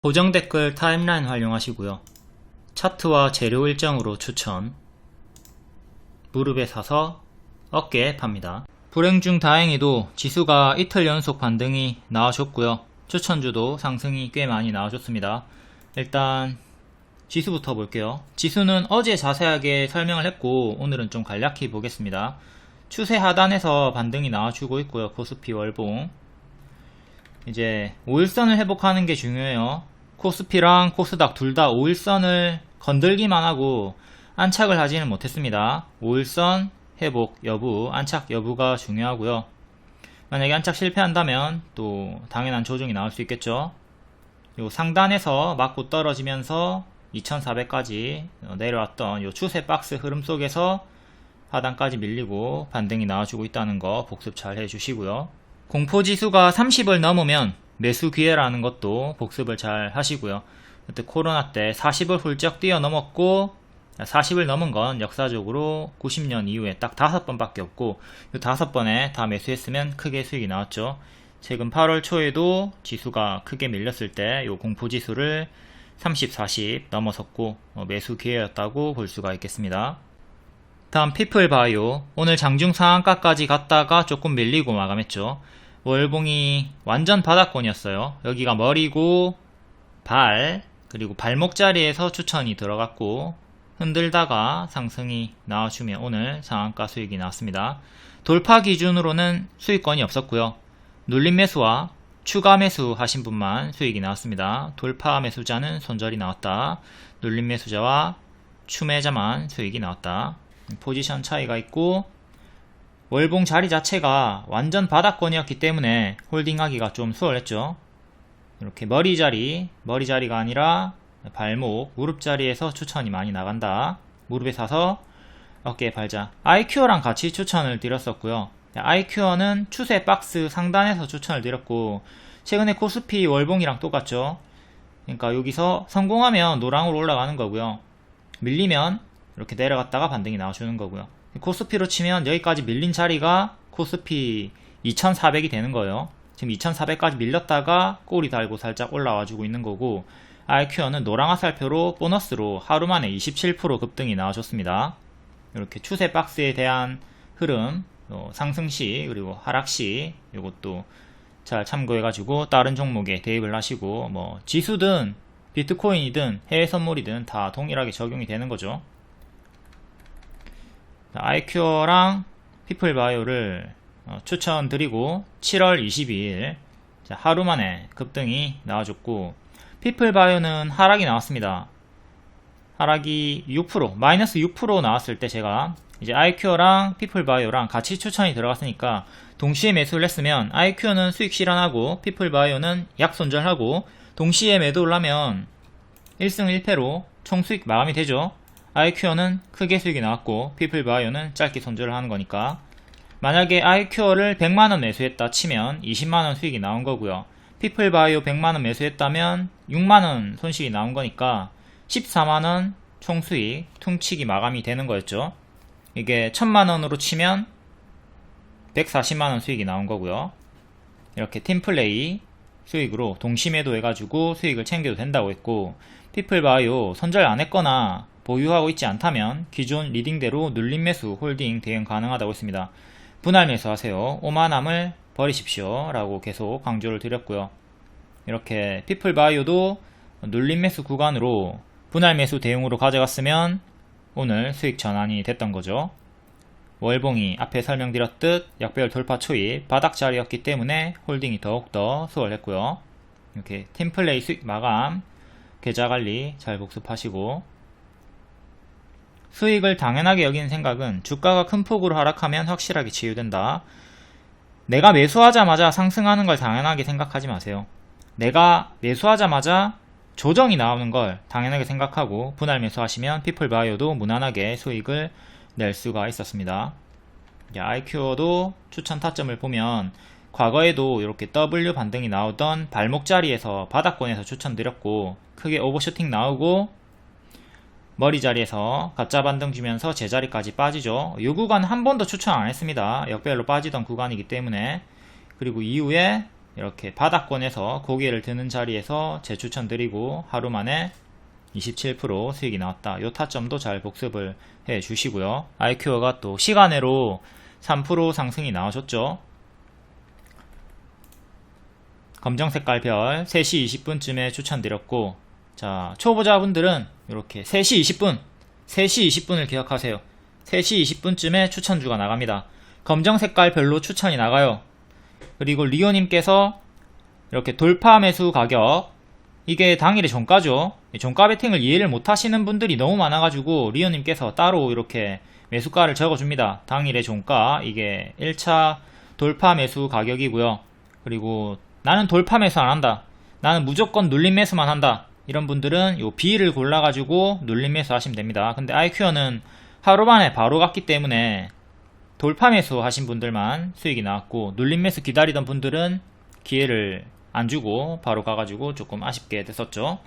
고정 댓글 타임라인 활용하시고요. 차트와 재료 일정으로 추천. 무릎에 사서 어깨에 팝니다. 불행 중 다행히도 지수가 이틀 연속 반등이 나와줬고요. 추천주도 상승이 꽤 많이 나와줬습니다. 일단 지수부터 볼게요. 지수는 어제 자세하게 설명을 했고 오늘은 좀 간략히 보겠습니다. 추세 하단에서 반등이 나와주고 있고요. 코스피 월봉. 이제 5일선을 회복하는 게 중요해요. 코스피랑 코스닥 둘 다 5일선을 건들기만 하고 안착을 하지는 못했습니다. 5일선 회복 여부, 안착 여부가 중요하고요. 만약에 안착 실패한다면 또 당연한 조정이 나올 수 있겠죠. 요 상단에서 맞고 떨어지면서 2400까지 내려왔던 요 추세 박스 흐름 속에서 하단까지 밀리고 반등이 나와주고 있다는 거 복습 잘 해주시고요. 공포지수가 30을 넘으면 매수 기회라는 것도 복습을 잘 하시고요. 그때 코로나 때 40을 훌쩍 뛰어넘었고 40을 넘은 건 역사적으로 90년 이후에 딱 5번밖에 없고 이 5번에 다 매수했으면 크게 수익이 나왔죠. 최근 8월 초에도 지수가 크게 밀렸을 때 이 공포지수를 30, 40 넘어섰고 매수 기회였다고 볼 수가 있겠습니다. 다음 피플바이오. 오늘 장중 상한가까지 갔다가 조금 밀리고 마감했죠. 월봉이 완전 바닥권이었어요. 여기가 머리고 발 그리고 발목 자리에서 추천이 들어갔고 흔들다가 상승이 나와주면 오늘 상한가 수익이 나왔습니다. 돌파 기준으로는 수익권이 없었고요. 눌림 매수와 추가 매수 하신 분만 수익이 나왔습니다. 돌파 매수자는 손절이 나왔다. 눌림 매수자와 추매자만 수익이 나왔다. 포지션 차이가 있고 월봉 자리 자체가 완전 바닥권이었기 때문에 홀딩하기가 좀 수월했죠. 이렇게 머리 자리가 아니라 발목, 무릎 자리에서 추천이 많이 나간다. 무릎에 사서 어깨에 발자. 아이큐어랑 같이 추천을 드렸었고요. 아이큐어는 추세 박스 상단에서 추천을 드렸고 최근에 코스피 월봉이랑 똑같죠. 그러니까 여기서 성공하면 노랑으로 올라가는 거고요. 밀리면 이렇게 내려갔다가 반등이 나와주는 거고요. 코스피로 치면 여기까지 밀린 자리가 코스피 2400이 되는 거예요. 지금 2400까지 밀렸다가 꼬리 달고 살짝 올라와주고 있는 거고 IQ는 노랑 화살표로 보너스로 하루 만에 27% 급등이 나와줬습니다. 이렇게 추세 박스에 대한 흐름, 상승시 그리고 하락시 이것도 잘 참고해가지고 다른 종목에 대입을 하시고 뭐 지수든 비트코인이든 해외 선물이든 다 동일하게 적용이 되는 거죠. 아이큐어랑 피플바이오를 추천드리고 7월 22일 하루 만에 급등이 나와줬고 피플바이오는 하락이 나왔습니다. 하락이 6%, 마이너스 6% 나왔을 때 제가 이제 아이큐어랑 피플바이오랑 같이 추천이 들어갔으니까 동시에 매수를 했으면 아이큐어는 수익 실현하고 피플바이오는 약 손절하고 동시에 매도를 하면 1승 1패로 총 수익 마감이 되죠. 아이큐어는 크게 수익이 나왔고 피플바이오는 짧게 손절을 하는 거니까 만약에 아이큐어를 100만원 매수했다 치면 20만원 수익이 나온 거고요. 피플바이오 100만원 매수했다면 6만원 손실이 나온 거니까 14만원 총 수익 퉁치기 마감이 되는 거였죠. 이게 1000만원으로 치면 140만원 수익이 나온 거고요. 이렇게 팀플레이 수익으로 동시매도 해가지고 수익을 챙겨도 된다고 했고 피플바이오 손절 안 했거나 보유하고 있지 않다면 기존 리딩대로 눌림 매수 홀딩 대응 가능하다고 했습니다. 분할 매수 하세요. 오만함을 버리십시오 라고 계속 강조를 드렸고요. 이렇게 피플바이오도 눌림 매수 구간으로 분할 매수 대응으로 가져갔으면 오늘 수익 전환이 됐던 거죠. 월봉이 앞에 설명드렸듯 약배열 돌파 초입 바닥 자리였기 때문에 홀딩이 더욱더 수월했고요. 이렇게 팀플레이 수익 마감 계좌관리 잘 복습하시고 수익을 당연하게 여기는 생각은 주가가 큰 폭으로 하락하면 확실하게 치유된다. 내가 매수하자마자 상승하는 걸 당연하게 생각하지 마세요. 내가 매수하자마자 조정이 나오는 걸 당연하게 생각하고 분할 매수하시면 피플바이오도 무난하게 수익을 낼 수가 있었습니다. 아이큐어도 추천 타점을 보면 과거에도 이렇게 W 반등이 나오던 발목 자리에서 바닥권에서 추천드렸고 크게 오버슈팅 나오고 머리 자리에서 가짜 반등 주면서 제자리까지 빠지죠. 이 구간 한 번도 추천 안 했습니다. 역배열로 빠지던 구간이기 때문에. 그리고 이후에 이렇게 바닥권에서 고개를 드는 자리에서 재추천드리고 하루 만에 27% 수익이 나왔다. 요 타점도 잘 복습을 해 주시고요. 아이큐어가 또 시간으로 3% 상승이 나와줬죠. 검정 색깔 별 3시 20분쯤에 추천드렸고, 자, 초보자분들은 이렇게 3시 20분을 기억하세요. 3시 20분쯤에 추천주가 나갑니다. 검정 색깔 별로 추천이 나가요. 그리고 리오님께서 이렇게 돌파 매수 가격, 이게 당일의 종가죠. 종가 베팅을 이해를 못 하시는 분들이 너무 많아가지고 리오님께서 따로 이렇게 매수가를 적어줍니다. 당일의 종가, 이게 1차 돌파 매수 가격이고요. 그리고 나는 돌파 매수 안 한다, 나는 무조건 눌림 매수만 한다, 이런 분들은 요 B를 골라가지고 눌림 매수 하시면 됩니다. 근데 아이큐어는 하루 만에 바로 갔기 때문에 돌파 매수 하신 분들만 수익이 나왔고, 눌림 매수 기다리던 분들은 기회를 안 주고 바로 가가지고 조금 아쉽게 됐었죠.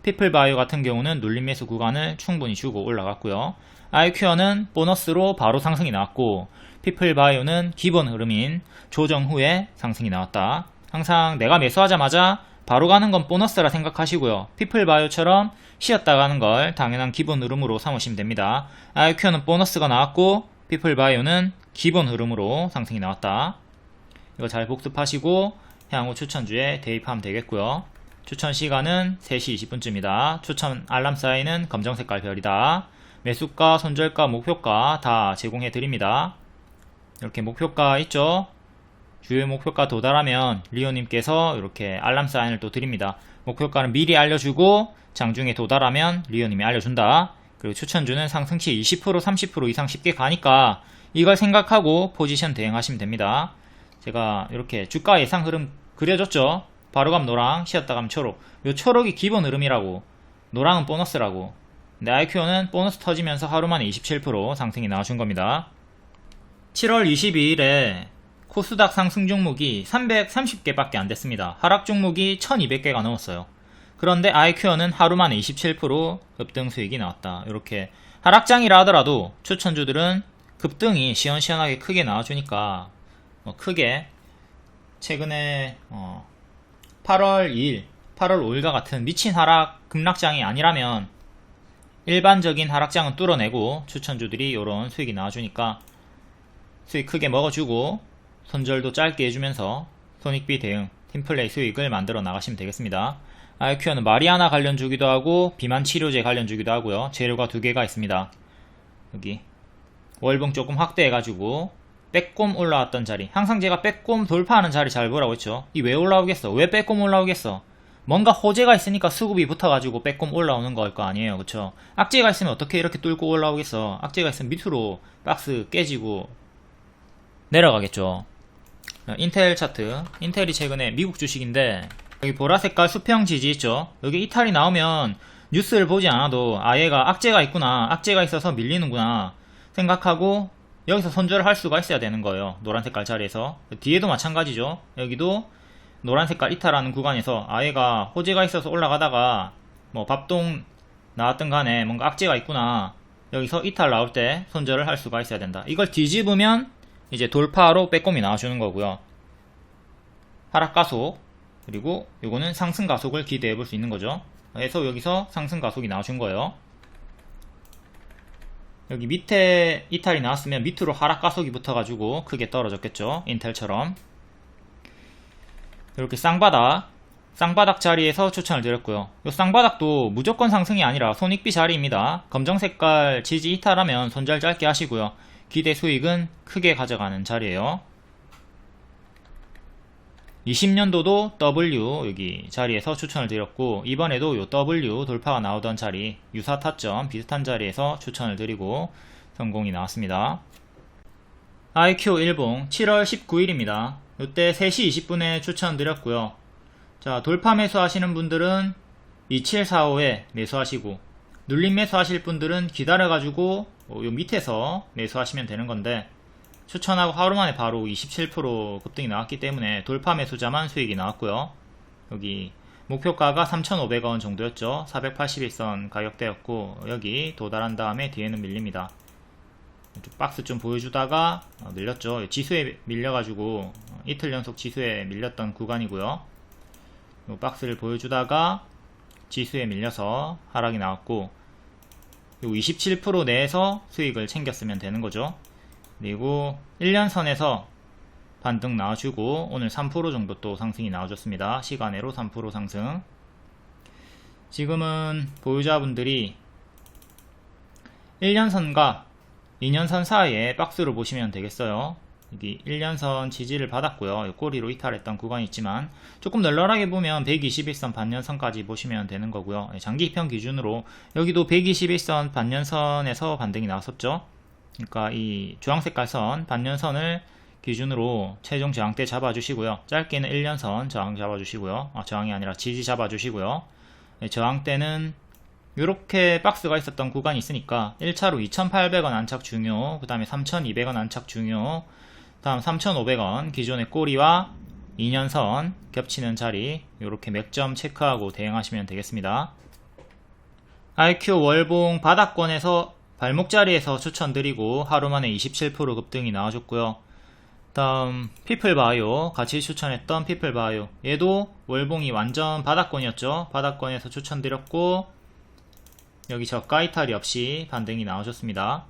피플바이오 같은 경우는 눌림 매수 구간을 충분히 주고 올라갔고요. 아이큐어는 보너스로 바로 상승이 나왔고, 피플바이오는 기본 흐름인 조정 후에 상승이 나왔다. 항상 내가 매수하자마자 바로 가는 건 보너스라 생각하시고요. 피플바이오처럼 쉬었다 가는 걸 당연한 기본 흐름으로 삼으시면 됩니다. 아이큐어는 보너스가 나왔고, 피플바이오는 기본 흐름으로 상승이 나왔다. 이거 잘 복습하시고 향후 추천주에 대입하면 되겠고요. 추천 시간은 3시 20분쯤이다. 추천 알람 사인은 검정 색깔 별이다. 매수가, 손절가, 목표가 다 제공해 드립니다. 이렇게 목표가 있죠? 주요 목표가 도달하면 리오님께서 이렇게 알람 사인을 또 드립니다. 목표가는 미리 알려주고 장중에 도달하면 리오님이 알려준다. 그리고 추천주는 상승치 20% 30% 이상 쉽게 가니까 이걸 생각하고 포지션 대응하시면 됩니다. 제가 이렇게 주가 예상 흐름 그려줬죠. 바로 가면 노랑, 쉬었다 가면 초록. 요 초록이 기본 흐름이라고, 노랑은 보너스라고. 근데 아이큐어는 보너스 터지면서 하루 만에 27% 상승이 나와준 겁니다. 7월 22일에 코스닥 상승 종목이 330개밖에 안 됐습니다. 하락 종목이 1200개가 넘었어요. 그런데 아이큐어는 하루 만에 27% 급등 수익이 나왔다. 이렇게 하락장이라 하더라도 추천주들은 급등이 시원시원하게 크게 나와주니까 크게 최근에 8월 2일, 8월 5일과 같은 미친 하락 급락장이 아니라면 일반적인 하락장은 뚫어내고 추천주들이 이런 수익이 나와주니까 수익 크게 먹어주고 손절도 짧게 해주면서 손익비 대응, 팀플레이 수익을 만들어 나가시면 되겠습니다. 아이큐어는 마리아나 관련주기도 하고 비만 치료제 관련주기도 하고요. 재료가 2개가 있습니다. 여기 월봉 조금 확대해가지고 빼꼼 올라왔던 자리, 항상 제가 빼꼼 돌파하는 자리 잘 보라고 했죠. 이 왜 올라오겠어? 왜 빼꼼 올라오겠어? 뭔가 호재가 있으니까 수급이 붙어가지고 빼꼼 올라오는 걸 거 아니에요, 그쵸? 악재가 있으면 어떻게 이렇게 뚫고 올라오겠어? 악재가 있으면 밑으로 박스 깨지고 내려가겠죠. 인텔 차트, 인텔이 최근에 미국 주식인데 여기 보라색깔 수평 지지 있죠? 여기 이탈이 나오면 뉴스를 보지 않아도 아, 얘가 악재가 있구나, 악재가 있어서 밀리는구나 생각하고 여기서 손절을 할 수가 있어야 되는 거예요. 노란색깔 자리에서. 뒤에도 마찬가지죠. 여기도 노란색깔 이탈하는 구간에서 아, 얘가 호재가 있어서 올라가다가 뭐 밥동 나왔든 간에 뭔가 악재가 있구나, 여기서 이탈 나올 때 손절을 할 수가 있어야 된다. 이걸 뒤집으면 이제 돌파로 빼꼼이 나와주는 거고요. 하락 가속, 그리고 요거는 상승 가속을 기대해 볼 수 있는 거죠. 그래서 여기서 상승 가속이 나와준 거예요. 여기 밑에 이탈이 나왔으면 밑으로 하락 가속이 붙어가지고 크게 떨어졌겠죠. 인텔처럼. 이렇게 쌍바닥 자리에서 추천을 드렸고요. 이 쌍바닥도 무조건 상승이 아니라 손익비 자리입니다. 검정 색깔 지지 이탈하면 손절 짧게 하시고요. 기대 수익은 크게 가져가는 자리예요. 20년도도 W 여기 자리에서 추천을 드렸고, 이번에도 요 W 돌파가 나오던 자리, 유사 타점 비슷한 자리에서 추천을 드리고 성공이 나왔습니다. IQ 일봉 7월 19일입니다. 이때 3시 20분에 추천 드렸고요. 자, 돌파 매수 하시는 분들은 2745에 매수하시고, 눌림 매수 하실 분들은 기다려가지고 요 밑에서 매수하시면 되는 건데, 추천하고 하루 만에 바로 27% 급등이 나왔기 때문에 돌파 매수자만 수익이 나왔고요. 여기 목표가가 3,500원 정도였죠. 481선 가격대였고, 여기 도달한 다음에 뒤에는 밀립니다. 박스 좀 보여주다가 밀렸죠. 지수에 밀려가지고 이틀 연속 지수에 밀렸던 구간이고요. 요 박스를 보여주다가 지수에 밀려서 하락이 나왔고, 요 27% 내에서 수익을 챙겼으면 되는 거죠. 그리고 1년선에서 반등 나와주고 오늘 3% 정도 또 상승이 나와줬습니다. 시간외로 3% 상승. 지금은 보유자분들이 1년선과 2년선 사이에 박스로 보시면 되겠어요. 여기 1년선 지지를 받았고요. 꼬리로 이탈했던 구간이 있지만 조금 널널하게 보면 121선 반년선까지 보시면 되는 거고요. 장기 입형 기준으로 여기도 121선 반년선에서 반등이 나왔었죠. 그러니까 이 주황색깔 선 반년선을 기준으로 최종 저항대 잡아주시고요. 짧게는 1년선 저항 잡아주시고요. 저항이 아니라 지지 잡아주시고요. 저항대는 이렇게 박스가 있었던 구간이 있으니까 1차로 2,800원 안착 중요, 그 다음에 3,200원 안착 중요, 다음 3,500원 기존의 꼬리와 2년선 겹치는 자리 이렇게 맥점 체크하고 대응하시면 되겠습니다. IQ 월봉 바닥권에서 발목 자리에서 추천드리고 하루만에 27% 급등이 나와줬고요. 다음 피플바이오 같이 추천했던 피플바이오, 얘도 월봉이 완전 바닥권이었죠. 바닥권에서 추천드렸고 여기 저가 이탈이 없이 반등이 나와줬습니다.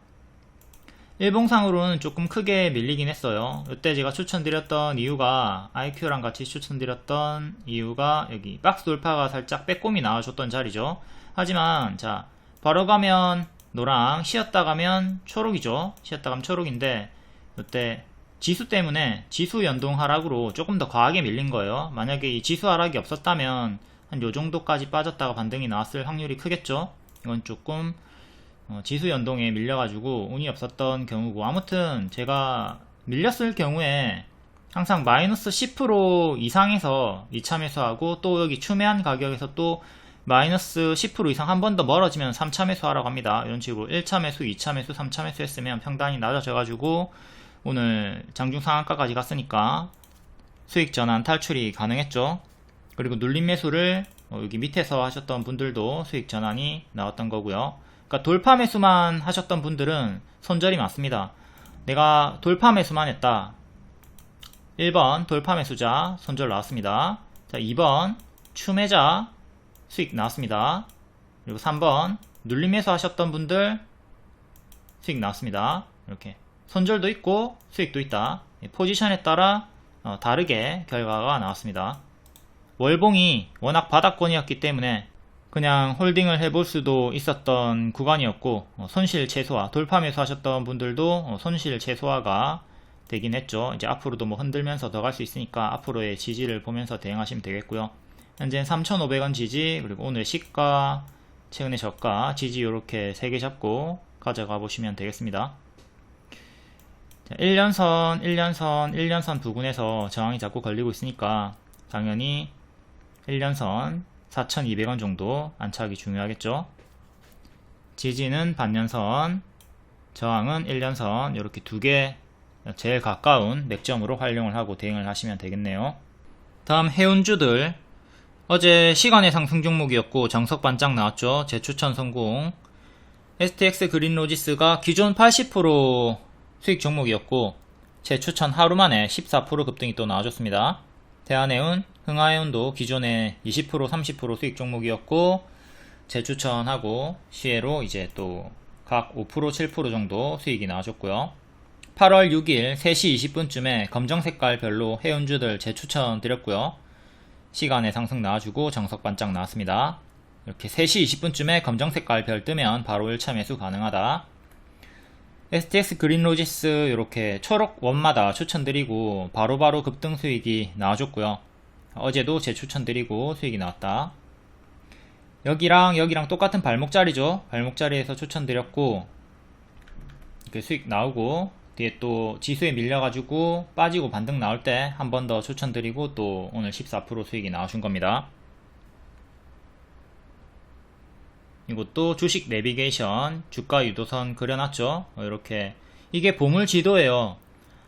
일봉상으로는 조금 크게 밀리긴 했어요. 이때 제가 추천드렸던 이유가, IQ랑 같이 추천드렸던 이유가 여기 박스 돌파가 살짝 빼꼼히 나와줬던 자리죠. 하지만 자, 바로 가면 노랑, 쉬었다 가면 초록이죠. 쉬었다 가면 초록인데 이때 지수 때문에 지수 연동 하락으로 조금 더 과하게 밀린 거예요. 만약에 이 지수 하락이 없었다면 한 요정도까지 빠졌다가 반등이 나왔을 확률이 크겠죠. 이건 조금 지수 연동에 밀려가지고 운이 없었던 경우고, 아무튼 제가 밀렸을 경우에 항상 마이너스 10% 이상에서 2차 매수하고, 또 여기 추매한 가격에서 또 마이너스 10% 이상 한 번 더 멀어지면 3차 매수하라고 합니다. 이런 식으로 1차 매수, 2차 매수, 3차 매수 했으면 평단이 낮아져가지고 오늘 장중 상한가까지 갔으니까 수익 전환 탈출이 가능했죠. 그리고 눌림 매수를 여기 밑에서 하셨던 분들도 수익 전환이 나왔던 거고요. 그러니까 돌파 매수만 하셨던 분들은 손절이 많습니다. 내가 돌파 매수만 했다. 1번 돌파 매수자 손절 나왔습니다. 자, 2번 추매자 수익 나왔습니다. 그리고 3번 눌림 매수 하셨던 분들 수익 나왔습니다. 이렇게 손절도 있고 수익도 있다. 포지션에 따라 다르게 결과가 나왔습니다. 월봉이 워낙 바닥권이었기 때문에 그냥 홀딩을 해볼 수도 있었던 구간이었고, 손실 최소화, 돌파 매수 하셨던 분들도 손실 최소화가 되긴 했죠. 이제 앞으로도 뭐 흔들면서 더 갈 수 있으니까 앞으로의 지지를 보면서 대응하시면 되겠고요. 현재는 3,500원 지지, 그리고 오늘 시가, 최근의 저가, 지지 이렇게 3개 잡고 가져가 보시면 되겠습니다. 자, 1년선 부근에서 저항이 자꾸 걸리고 있으니까 당연히 1년선 4,200원 정도 안착이 중요하겠죠. 지지는 반년선, 저항은 1년선, 이렇게 두 개 제일 가까운 맥점으로 활용을 하고 대응을 하시면 되겠네요. 다음 해운주들, 어제 시간의 상승 종목이었고 정석 반짝 나왔죠. 재추천 성공. STX 그린로지스가 기존 80% 수익 종목이었고 재추천 하루 만에 14% 급등이 또 나와줬습니다. 대한해운, 흥하해운도 기존에 20% 30% 수익 종목이었고 재추천하고 시혜로 이제 또 각 5% 7% 정도 수익이 나와줬고요. 8월 6일 3시 20분쯤에 검정색깔 별로 해운주들 재추천 드렸고요. 시간에 상승 나와주고 정석 반짝 나왔습니다. 이렇게 3시 20분쯤에 검정색깔 별 뜨면 바로 1차 매수 가능하다. STX 그린로지스 이렇게 초록 원마다 추천드리고 바로바로 급등 수익이 나와줬고요. 어제도 재추천드리고 수익이 나왔다. 여기랑 똑같은 발목자리죠. 발목자리에서 추천드렸고 이렇게 수익 나오고, 뒤에 또 지수에 밀려가지고 빠지고 반등 나올 때 한 번 더 추천드리고 또 오늘 14% 수익이 나와준 겁니다. 이것도 주식 내비게이션 주가 유도선 그려놨죠. 이렇게 이게 보물 지도예요.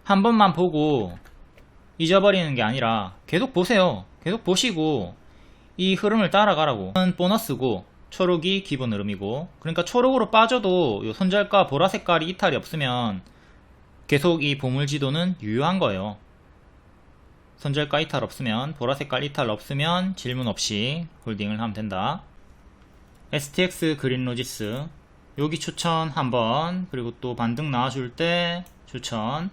한 번만 보고 잊어버리는 게 아니라 계속 보세요. 계속 보시고 이 흐름을 따라가라고. 보너스고 초록이 기본 흐름이고, 그러니까 초록으로 빠져도 요 손절가 보라 색깔이 이탈이 없으면 계속 이 보물지도는 유효한 거예요. 손절가 이탈 없으면, 보라 색깔 이탈 없으면 질문 없이 홀딩을 하면 된다. STX 그린로지스 여기 추천 한번, 그리고 또 반등 나와줄 때 추천,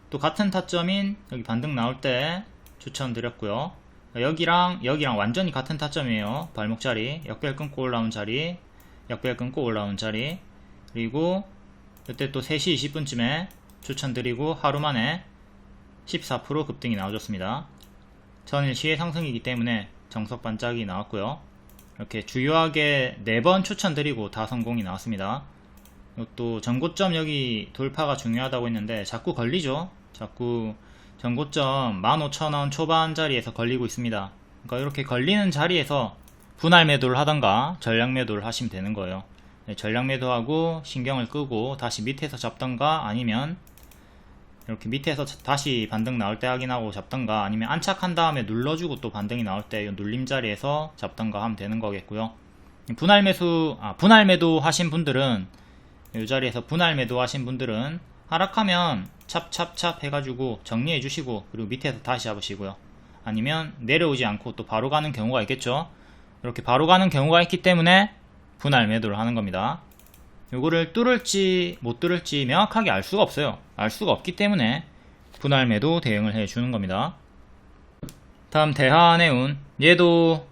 또 같은 타점인 여기 반등 나올 때 추천 드렸고요. 여기랑 완전히 같은 타점이에요. 발목 자리, 역별 끊고 올라온 자리, 역별 끊고 올라온 자리, 그리고 이때 또 3시 20분쯤에 추천드리고 하루 만에 14% 급등이 나와줬습니다. 전일 시의 상승이기 때문에 정석 반짝이 나왔고요. 이렇게 주요하게 4번 추천드리고 다 성공이 나왔습니다. 또 전고점 여기 돌파가 중요하다고 했는데 자꾸 걸리죠. 자꾸 전고점 15,000원 초반 자리에서 걸리고 있습니다. 그러니까 이렇게 걸리는 자리에서 분할 매도를 하던가 전량 매도를 하시면 되는 거예요. 전량 매도하고 신경을 끄고 다시 밑에서 잡던가, 아니면 이렇게 밑에서 다시 반등 나올 때 확인하고 잡던가, 아니면 안착한 다음에 눌러주고 또 반등이 나올 때 이 눌림 자리에서 잡던가 하면 되는 거겠고요. 분할 매도 하신 분들은, 이 자리에서 분할 매도 하신 분들은 하락하면 찹찹찹 해가지고 정리해 주시고, 그리고 밑에서 다시 잡으시고요. 아니면 내려오지 않고 또 바로 가는 경우가 있겠죠. 이렇게 바로 가는 경우가 있기 때문에 분할 매도를 하는 겁니다. 요거를 뚫을지 못 뚫을지 명확하게 알 수가 없어요. 알 수가 없기 때문에 분할 매도 대응을 해 주는 겁니다. 다음 대한해운, 얘도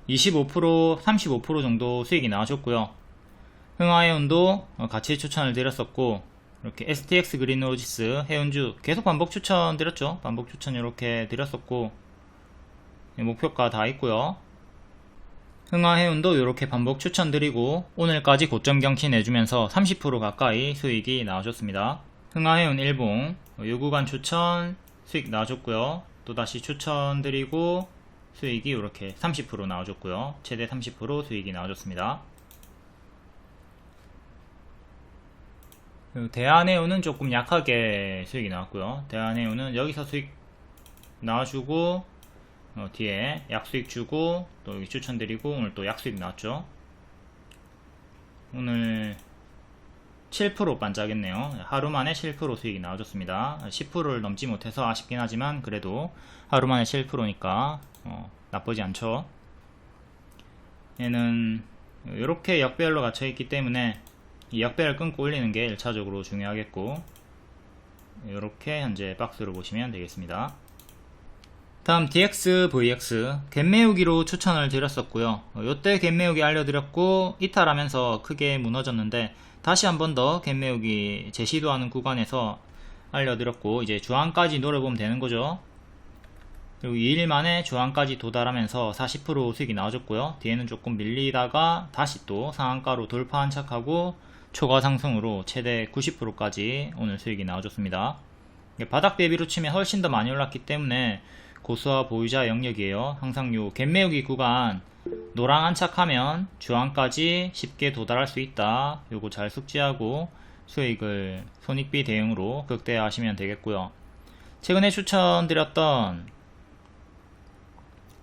25% 35% 정도 수익이 나와줬고요. 흥하해운도 같이 추천을 드렸었고, 이렇게 STX 그린로지스 해운주 계속 반복 추천 드렸죠. 반복 추천 이렇게 드렸었고, 목표가 다 있고요. 흥하해운도 이렇게 반복 추천드리고 오늘까지 고점 경치 내주면서 30% 가까이 수익이 나와줬습니다. 흥하해운 일봉 요 구간 추천 수익 나와줬고요. 또다시 추천드리고 수익이 이렇게 30% 나와줬고요. 최대 30% 수익이 나와줬습니다. 대한해운은 조금 약하게 수익이 나왔고요. 대한해운은 여기서 수익 나와주고 뒤에 약수익 주고 또 여기 추천드리고 오늘 또 약수익 나왔죠. 오늘 7% 반짝했네요. 하루 만에 7% 수익이 나와줬습니다. 10%를 넘지 못해서 아쉽긴 하지만 그래도 하루 만에 7%니까 나쁘지 않죠. 얘는 이렇게 역별로 갇혀있기 때문에 이 역별을 끊고 올리는 게 1차적으로 중요하겠고, 이렇게 현재 박스로 보시면 되겠습니다. 다음 DX, VX 갭 메우기로 추천을 드렸었고요. 요때 갭 메우기 알려드렸고 이탈하면서 크게 무너졌는데 다시 한 번 더 갭 메우기 재시도하는 구간에서 알려드렸고, 이제 주황까지 노려보면 되는 거죠. 그리고 2일 만에 주황까지 도달하면서 40% 수익이 나와줬고요. 뒤에는 조금 밀리다가 다시 또 상한가로 돌파 안착하고 초과 상승으로 최대 90%까지 오늘 수익이 나와줬습니다. 바닥 대비로 치면 훨씬 더 많이 올랐기 때문에 고수와 보유자 영역이에요. 항상 요 갭 메우기 구간 노랑 안착하면 주황까지 쉽게 도달할 수 있다. 요거 잘 숙지하고 수익을 손익비 대응으로 극대화하시면 되겠고요. 최근에 추천드렸던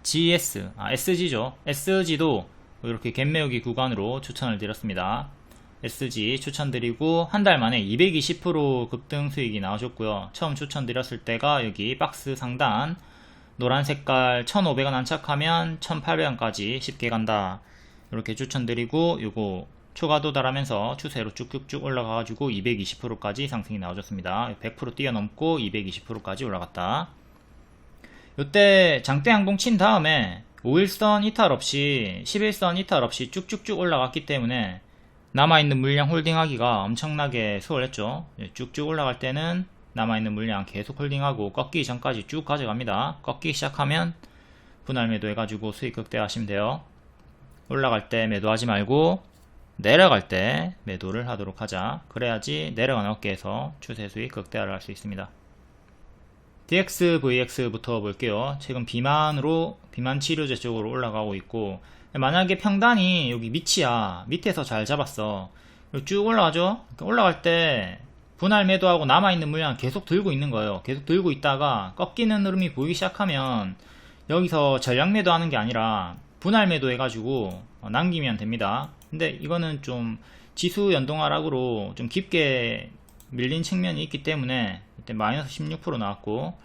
SG죠. SG도 이렇게 갭 메우기 구간으로 추천을 드렸습니다. SG 추천드리고 한 달 만에 220% 급등 수익이 나오셨고요. 처음 추천드렸을 때가 여기 박스 상단 노란 색깔 1,500원 안착하면 1,800원까지 쉽게 간다. 이렇게 추천드리고 요거 초과 도달하면서 추세로 쭉쭉쭉 올라가가지고 220%까지 상승이 나와줬습니다. 100% 뛰어넘고 220%까지 올라갔다. 요때 장대 항봉 친 다음에 5일선 이탈 없이 11선 이탈 없이 쭉쭉쭉 올라갔기 때문에 남아있는 물량 홀딩하기가 엄청나게 수월했죠. 쭉쭉 올라갈 때는 남아있는 물량 계속 홀딩하고 꺾이기 전까지 쭉 가져갑니다. 꺾이기 시작하면 분할 매도 해가지고 수익 극대화하시면 돼요. 올라갈 때 매도하지 말고 내려갈 때 매도를 하도록 하자. 그래야지 내려가는 어깨에서 추세 수익 극대화를 할 수 있습니다. DX, VX부터 볼게요. 지금 비만 치료제 쪽으로 올라가고 있고, 만약에 평단이 여기 밑이야. 밑에서 잘 잡았어. 쭉 올라가죠. 올라갈 때 분할 매도하고 남아있는 물량 계속 들고 있는 거예요. 계속 들고 있다가 꺾이는 흐름이 보이기 시작하면 여기서 전량 매도하는 게 아니라 분할 매도 해가지고 남기면 됩니다. 근데 이거는 좀 지수 연동 하락으로 좀 깊게 밀린 측면이 있기 때문에 이때 마이너스 16% 나왔고,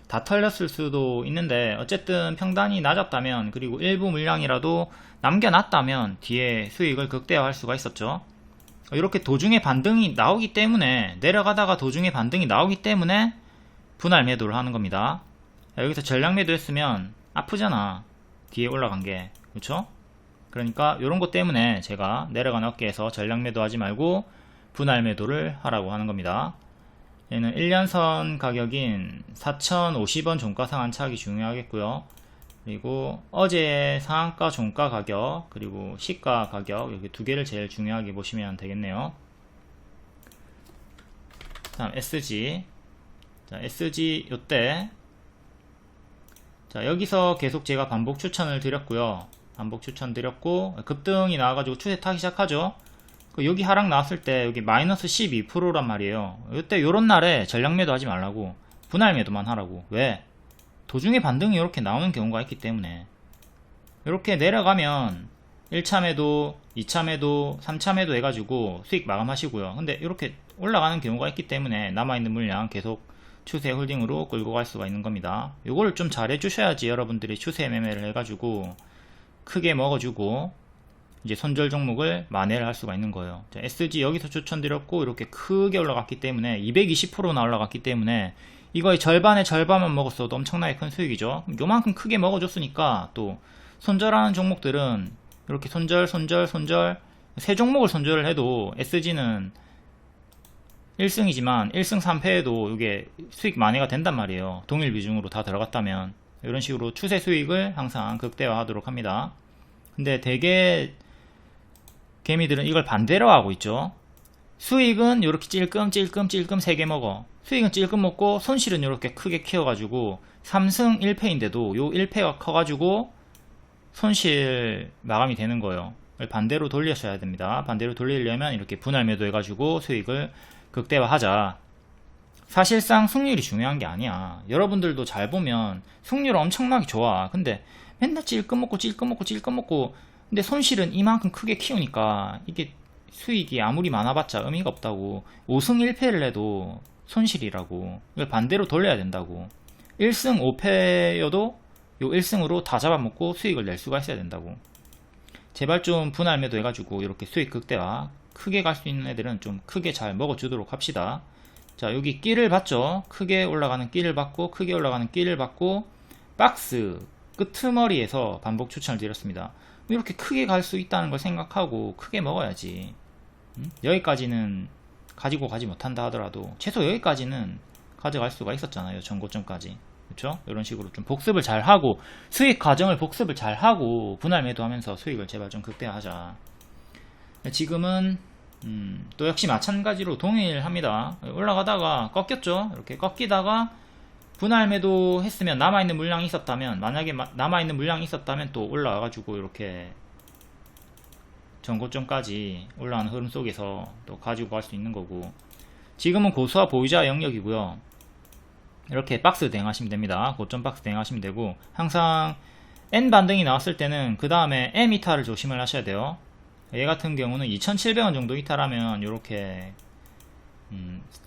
다 털렸을 수도 있는데 어쨌든 평단이 낮았다면, 그리고 일부 물량이라도 남겨놨다면 뒤에 수익을 극대화할 수가 있었죠. 이렇게 도중에 반등이 나오기 때문에, 내려가다가 도중에 반등이 나오기 때문에 분할 매도를 하는 겁니다. 여기서 전량 매도 했으면 아프잖아, 뒤에 올라간 게. 그렇죠? 그러니까 이런 것 때문에 제가 내려간 어깨에서 전량 매도 하지 말고 분할 매도를 하라고 하는 겁니다. 얘는 1년선 가격인 4,050원 종가 상한차익이 중요하겠고요. 그리고 어제의 상한가 종가 가격, 그리고 시가 가격, 여기 두 개를 제일 중요하게 보시면 되겠네요. 다음 SG. 자, SG 요때, 자, 여기서 계속 제가 반복 추천을 드렸고요. 반복 추천 드렸고, 급등이 나와가지고 추세 타기 시작하죠. 여기 하락 나왔을 때 여기 마이너스 12%란 말이에요. 이때 요런 날에 전량 매도 하지 말라고, 분할 매도만 하라고. 왜? 도중에 반등이 이렇게 나오는 경우가 있기 때문에. 이렇게 내려가면 1차 매도, 2차 매도, 3차 매도 해가지고 수익 마감하시고요. 근데 이렇게 올라가는 경우가 있기 때문에 남아있는 물량 계속 추세 홀딩으로 끌고 갈 수가 있는 겁니다. 요거를 좀 잘 해주셔야지 여러분들이 추세 매매를 해가지고 크게 먹어주고 이제 손절 종목을 만회를 할 수가 있는 거예요. 자, SG 여기서 추천드렸고, 이렇게 크게 올라갔기 때문에 220%나 올라갔기 때문에 이거의 절반의 절반만 먹었어도 엄청나게 큰 수익이죠. 요만큼 크게 먹어줬으니까 또 손절하는 종목들은 이렇게 손절 세 종목을 손절을 해도 SG는 1승이지만 1승 3패에도 이게 수익 만회가 된단 말이에요. 동일 비중으로 다 들어갔다면. 이런 식으로 추세 수익을 항상 극대화 하도록 합니다. 근데 대개 개미들은 이걸 반대로 하고 있죠. 수익은 이렇게 찔끔 3개 먹어. 수익은 찔끔 먹고 손실은 이렇게 크게 키워가지고 3승 1패인데도 요 1패가 커가지고 손실 마감이 되는 거예요. 반대로 돌리셔야 됩니다. 반대로 돌리려면 이렇게 분할 매도 해가지고 수익을 극대화하자. 사실상 승률이 중요한 게 아니야. 여러분들도 잘 보면 승률 엄청나게 좋아. 근데 맨날 찔끔 먹고 근데 손실은 이만큼 크게 키우니까 이게 수익이 아무리 많아봤자 의미가 없다고. 5승 1패를 해도 손실이라고. 이걸 반대로 돌려야 된다고. 1승 5패여도 요 1승으로 다 잡아먹고 수익을 낼 수가 있어야 된다고. 제발 좀 분할 매도 해가지고 이렇게 수익 극대화 크게 갈 수 있는 애들은 좀 크게 잘 먹어주도록 합시다. 자, 여기 끼를 봤죠. 크게 올라가는 끼를 받고, 크게 올라가는 끼를 받고, 박스 끄트머리에서 반복 추천을 드렸습니다. 이렇게 크게 갈 수 있다는 걸 생각하고 크게 먹어야지. 여기까지는 가지고 가지 못한다 하더라도 최소 여기까지는 가져갈 수가 있었잖아요. 전고점까지. 그렇죠? 이런 식으로 좀 복습을 잘 하고, 수익 과정을 복습을 잘 하고 분할 매도하면서 수익을 제발 좀 극대화하자. 지금은 또 역시 마찬가지로 동일합니다. 올라가다가 꺾였죠. 이렇게 꺾이다가 분할 매도 했으면 남아있는 물량이 있었다면, 만약에 남아있는 물량이 있었다면 또 올라와가지고 이렇게 전고점까지 올라가는 흐름 속에서 또 가지고 갈 수 있는 거고, 지금은 고수와 보유자 영역이고요. 이렇게 박스 대응하시면 됩니다. 고점 박스 대응하시면 되고, 항상 N 반등이 나왔을 때는 그 다음에 M 이탈을 조심을 하셔야 돼요. 얘 같은 경우는 2,700원 정도 이탈하면 이렇게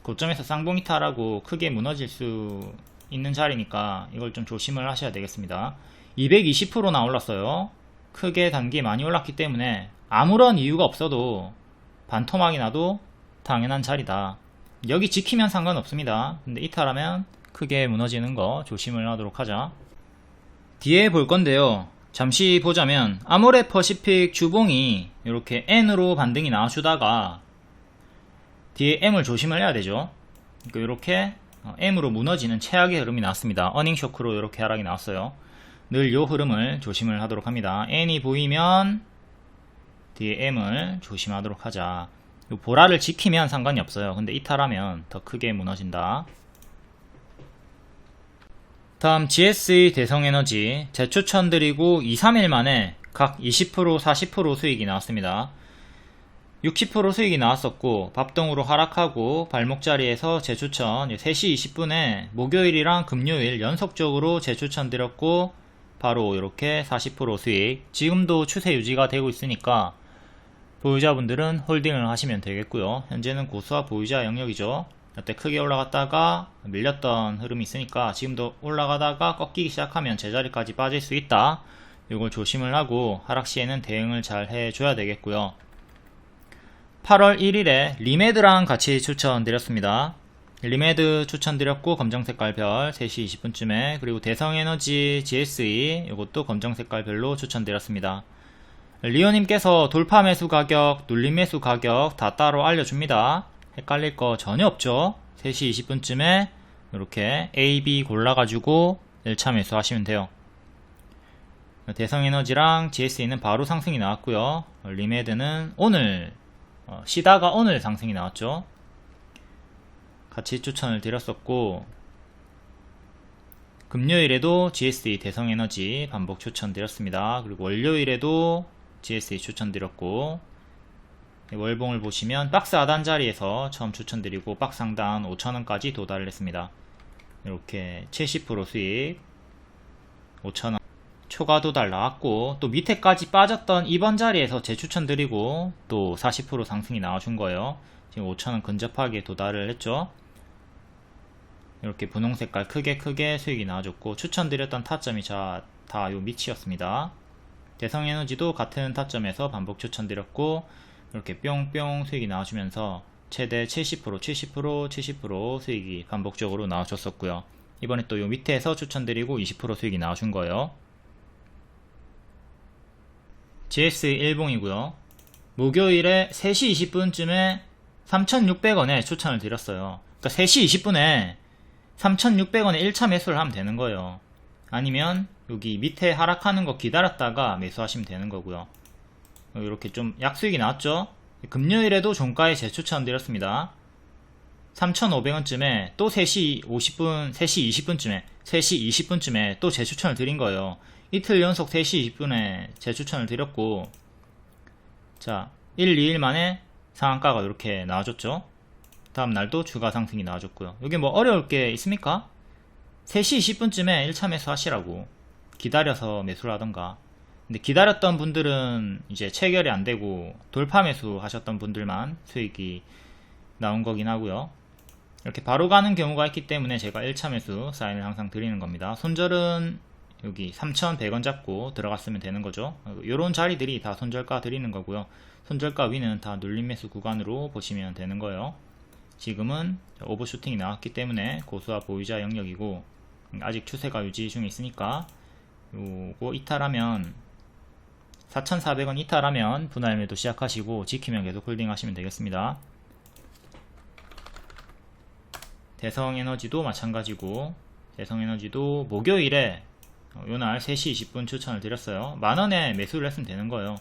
고점에서 쌍봉 이탈하고 크게 무너질 수 있는 자리니까 이걸 좀 조심을 하셔야 되겠습니다. 220%나 올랐어요. 크게 단기 많이 올랐기 때문에 아무런 이유가 없어도 반토막이 나도 당연한 자리다. 여기 지키면 상관없습니다. 근데 이탈하면 크게 무너지는 거 조심을 하도록 하자. 뒤에 볼 건데요. 잠시 보자면 아모레퍼시픽 주봉이 이렇게 N으로 반등이 나와주다가 뒤에 M을 조심을 해야 되죠. 그러니까 이렇게 M으로 무너지는 최악의 흐름이 나왔습니다. 어닝 쇼크로 이렇게 하락이 나왔어요. 늘 이 흐름을 조심을 하도록 합니다. N이 보이면 뒤에 M을 조심하도록 하자. 요 보라를 지키면 상관이 없어요. 근데 이탈하면 더 크게 무너진다. 다음 GSE 대성에너지 재추천드리고 2-3일 만에 각 20% 40% 수익이 나왔습니다. 60% 수익이 나왔었고 밥동으로 하락하고 발목자리에서 재추천 3시 20분에 목요일이랑 금요일 연속적으로 재추천드렸고 바로 이렇게 40% 수익. 지금도 추세 유지가 되고 있으니까 보유자분들은 홀딩을 하시면 되겠고요. 현재는 고수와 보유자 영역이죠. 이때 크게 올라갔다가 밀렸던 흐름이 있으니까 지금도 올라가다가 꺾이기 시작하면 제자리까지 빠질 수 있다. 이걸 조심을 하고 하락 시에는 대응을 잘 해줘야 되겠고요. 8월 1일에 리메드랑 같이 추천드렸습니다. 리메드 추천드렸고 검정색깔 별 3시 20분쯤에, 그리고 대성에너지 GSE 이것도 검정색깔 별로 추천드렸습니다. 리오님께서 돌파 매수 가격, 눌림 매수 가격 다 따로 알려줍니다. 헷갈릴 거 전혀 없죠. 3시 20분쯤에 이렇게 A, B 골라가지고 1차 매수 하시면 돼요. 대성에너지랑 GSE는 바로 상승이 나왔고요. 리메드는 오늘 시다가 오늘 상승이 나왔죠. 같이 추천을 드렸었고, 금요일에도 GSE 대성에너지 반복 추천드렸습니다. 그리고 월요일에도 GSE 추천드렸고, 월봉을 보시면 박스 하단 자리에서 처음 추천드리고 박스 상단 5,000원까지 도달을 했습니다. 이렇게 70% 수익 5,000원 초과 도달 나왔고, 또 밑에까지 빠졌던 이번 자리에서 재추천드리고 또 40% 상승이 나와준 거예요. 지금 5,000원 근접하게 도달을 했죠. 이렇게 분홍 색깔 크게 수익이 나와줬고, 추천드렸던 타점이 다 요 밑이었습니다. 대성에너지도 같은 타점에서 반복 추천드렸고, 이렇게 뿅뿅 수익이 나와주면서 최대 70% 수익이 반복적으로 나와줬었고요. 이번에 또 요 밑에서 추천드리고 20% 수익이 나와준 거예요. GS 일봉이고요. 목요일에 3시 20분쯤에 3,600원에 추천을 드렸어요. 그러니까 3시 20분에 3,600원에 1차 매수를 하면 되는 거예요. 아니면 여기 밑에 하락하는 거 기다렸다가 매수하시면 되는 거고요. 이렇게 좀 약수익이 나왔죠. 금요일에도 종가에 재추천 드렸습니다. 3,500원쯤에 또 3시 20분쯤에 또 재추천을 드린 거예요. 이틀 연속 3시 20분에 재추천을 드렸고, 자 1, 2일 만에 상한가가 이렇게 나와줬죠. 다음 날도 추가 상승이 나와줬고요. 여기 뭐 어려울 게 있습니까? 3시 20분쯤에 1차 매수 하시라고, 기다려서 매수를 하던가. 근데 기다렸던 분들은 이제 체결이 안 되고 돌파 매수 하셨던 분들만 수익이 나온 거긴 하고요. 이렇게 바로 가는 경우가 있기 때문에 제가 1차 매수 사인을 항상 드리는 겁니다. 손절은 여기 3,100원 잡고 들어갔으면 되는 거죠. 요런 자리들이 다 손절가 드리는 거고요. 손절가 위는 다 눌림 매수 구간으로 보시면 되는 거예요. 지금은 오버슈팅이 나왔기 때문에 고수와 보유자 영역이고, 아직 추세가 유지 중에 있으니까 요거 이탈하면 4,400원 이탈하면 분할 매도 시작하시고 지키면 계속 홀딩 하시면 되겠습니다. 대성에너지도 마찬가지고, 대성에너지도 목요일에 요날 3시 20분 추천을 드렸어요. 만원에 매수를 했으면 되는 거예요.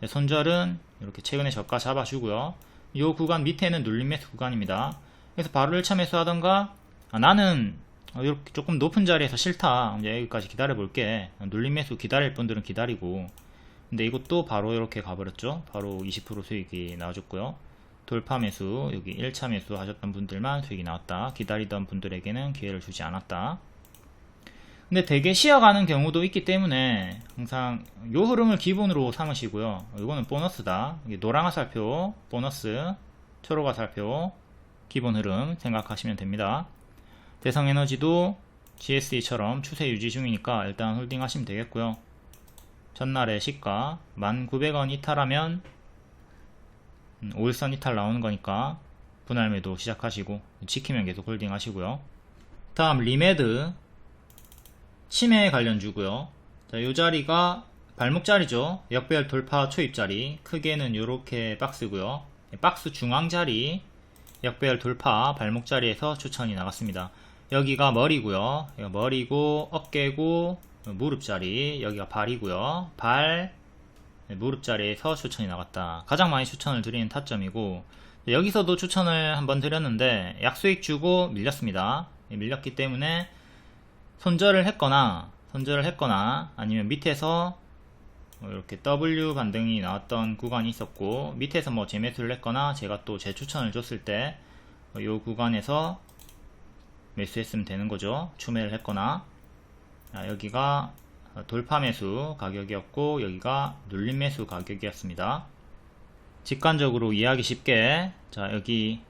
손절은 이렇게 최근에 저가 잡아주고요. 요 구간 밑에는 눌림 매수 구간입니다. 그래서 바로 1차 매수 하던가, 나는 이렇게 조금 높은 자리에서 싫다, 이제 여기까지 기다려 볼게, 눌림 매수 기다릴 분들은 기다리고. 근데 이것도 바로 이렇게 가버렸죠. 바로 20% 수익이 나와줬고요. 돌파 매수, 여기 1차 매수 하셨던 분들만 수익이 나왔다. 기다리던 분들에게는 기회를 주지 않았다. 근데 되게 쉬어가는 경우도 있기 때문에 항상 요 흐름을 기본으로 삼으시고요. 이거는 보너스다. 노랑 화살표 보너스, 초록 화살표 기본 흐름 생각하시면 됩니다. 대성에너지도 GSE처럼 추세 유지 중이니까 일단 홀딩 하시면 되겠고요. 전날의 시가 1,900원 이탈하면 5일선 이탈 나오는 거니까 분할 매도 시작하시고 지키면 계속 홀딩 하시고요. 다음 리메드 치매 관련주고요. 자, 요 자리가 발목 자리죠. 역배열 돌파 초입 자리, 크게는 요렇게 박스고요. 박스 중앙 자리 역배열 돌파 발목 자리에서 추천이 나갔습니다. 여기가 머리고요. 여기가 머리고 어깨고 무릎 자리, 여기가 발이고요. 발 무릎 자리에서 추천이 나갔다. 가장 많이 추천을 드리는 타점이고, 여기서도 추천을 한번 드렸는데 약수익 주고 밀렸습니다. 밀렸기 때문에 손절을 했거나 아니면 밑에서 이렇게 W 반등이 나왔던 구간이 있었고, 밑에서 뭐 재매수를 했거나 제가 또 재추천을 줬을 때 이 구간에서 매수했으면 되는 거죠. 추매를 했거나. 여기가 돌파 매수 가격이었고 여기가 눌림 매수 가격이었습니다. 직관적으로 이해하기 쉽게 자 여기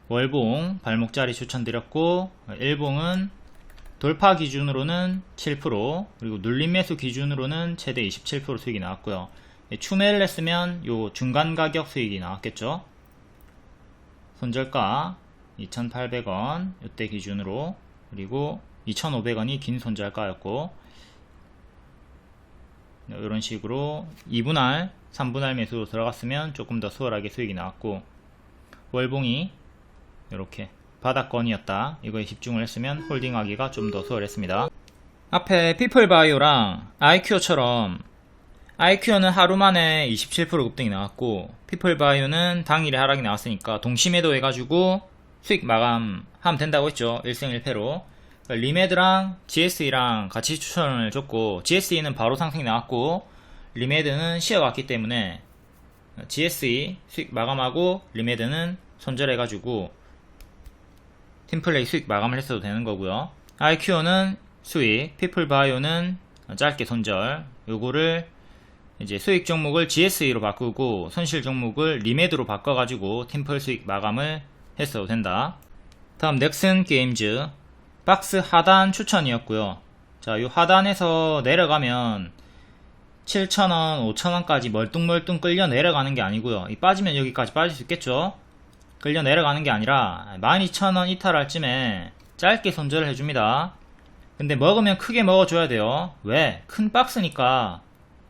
월봉 발목자리 추천드렸고 일봉은 돌파 기준으로는 7% 그리고 눌림 매수 기준으로는 최대 27% 수익이 나왔고요. 추매를 했으면 요 중간 가격 수익이 나왔겠죠. 손절가 2,800원 이때 기준으로 그리고 2,500원이 긴 손절가였고 이런 식으로 2분할 3분할 매수로 들어갔으면 조금 더 수월하게 수익이 나왔고 월봉이 이렇게 바닥권이었다 이거에 집중을 했으면 홀딩하기가 좀 더 수월했습니다. 앞에 피플바이오랑 아이큐어처럼 아이큐어는 하루 만에 27% 급등이 나왔고 피플바이오는 당일에 하락이 나왔으니까 동시매도 해가지고 수익 마감하면 된다고 했죠. 1승 1패로 리메드랑 GSE랑 같이 추천을 줬고 GSE는 바로 상승이 나왔고 리메드는 쉬어갔기 때문에 GSE 수익 마감하고 리메드는 손절해가지고 팀플레이 수익 마감을 했어도 되는 거고요. IQ는 수익, 피플바이오는 짧게 손절. 요거를 이제 수익 종목을 GSE로 바꾸고 손실 종목을 리메드로 바꿔가지고 팀플 수익 마감을 했어도 된다. 다음 넥슨 게임즈 박스 하단 추천이었고요. 자, 요 하단에서 내려가면 7,000원, 5,000원까지 멀뚱멀뚱 끌려 내려가는 게 아니고요. 이 빠지면 여기까지 빠질 수 있겠죠. 끌려 내려가는 게 아니라 12,000원 이탈할 쯤에 짧게 손절을 해줍니다. 근데 먹으면 크게 먹어줘야 돼요. 왜? 큰 박스니까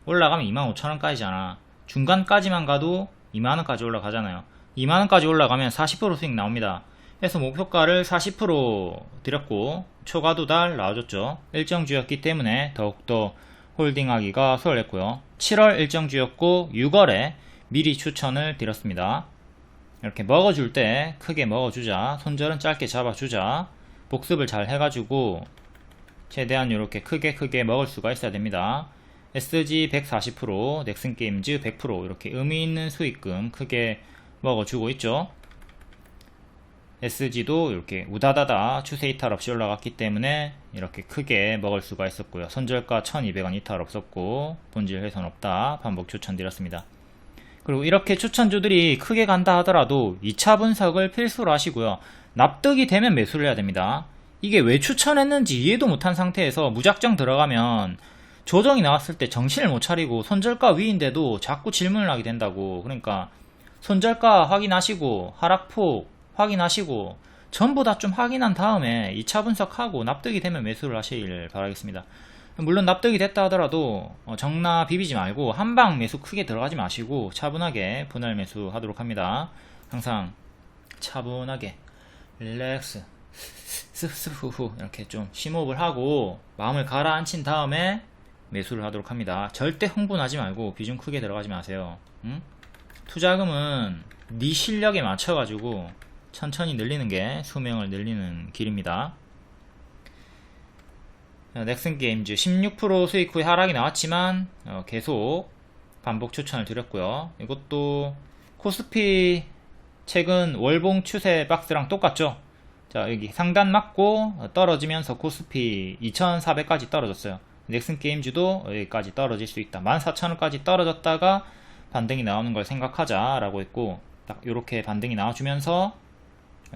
올라가면 25,000원까지잖아. 중간까지만 가도 2만원까지 올라가잖아요. 2만원까지 올라가면 40% 수익 나옵니다. 그래서 목표가를 40% 드렸고 초과도달 나와줬죠. 일정주였기 때문에 더욱더 홀딩하기가 수월했고요. 7월 일정주였고 6월에 미리 추천을 드렸습니다. 이렇게 먹어줄 때 크게 먹어주자. 손절은 짧게 잡아주자. 복습을 잘 해가지고 최대한 이렇게 크게 먹을 수가 있어야 됩니다. SG 140%, 넥슨게임즈 100% 이렇게 의미있는 수익금 크게 먹어주고 있죠. SG도 이렇게 우다다다 추세 이탈 없이 올라갔기 때문에 이렇게 크게 먹을 수가 있었고요. 손절가 1200원 이탈 없었고 본질 훼손 없다. 반복 추천드렸습니다. 그리고 이렇게 추천주들이 크게 간다 하더라도 2차 분석을 필수로 하시고요. 납득이 되면 매수를 해야 됩니다. 이게 왜 추천했는지 이해도 못한 상태에서 무작정 들어가면 조정이 나왔을 때 정신을 못 차리고 손절가 위인데도 자꾸 질문을 하게 된다고. 그러니까 손절가 확인하시고 하락폭 확인하시고 전부 다 좀 확인한 다음에 2차 분석하고 납득이 되면 매수를 하시길 바라겠습니다. 물론 납득이 됐다 하더라도 정나 비비지 말고 한방 매수 크게 들어가지 마시고 차분하게 분할 매수 하도록 합니다. 항상 차분하게 릴렉스 스스후후 이렇게 좀 심호흡을 하고 마음을 가라앉힌 다음에 매수를 하도록 합니다. 절대 흥분하지 말고 비중 크게 들어가지 마세요. 응? 투자금은 네 실력에 맞춰가지고 천천히 늘리는 게 수명을 늘리는 길입니다. 넥슨게임즈 16% 수익 후에 하락이 나왔지만 계속 반복 추천을 드렸고요. 이것도 코스피 최근 월봉 추세 박스랑 똑같죠. 자, 여기 상단 맞고 떨어지면서 코스피 2,400까지 떨어졌어요. 넥슨게임즈도 여기까지 떨어질 수 있다. 14,000원까지 떨어졌다가 반등이 나오는 걸 생각하자 라고 했고 딱 이렇게 반등이 나와주면서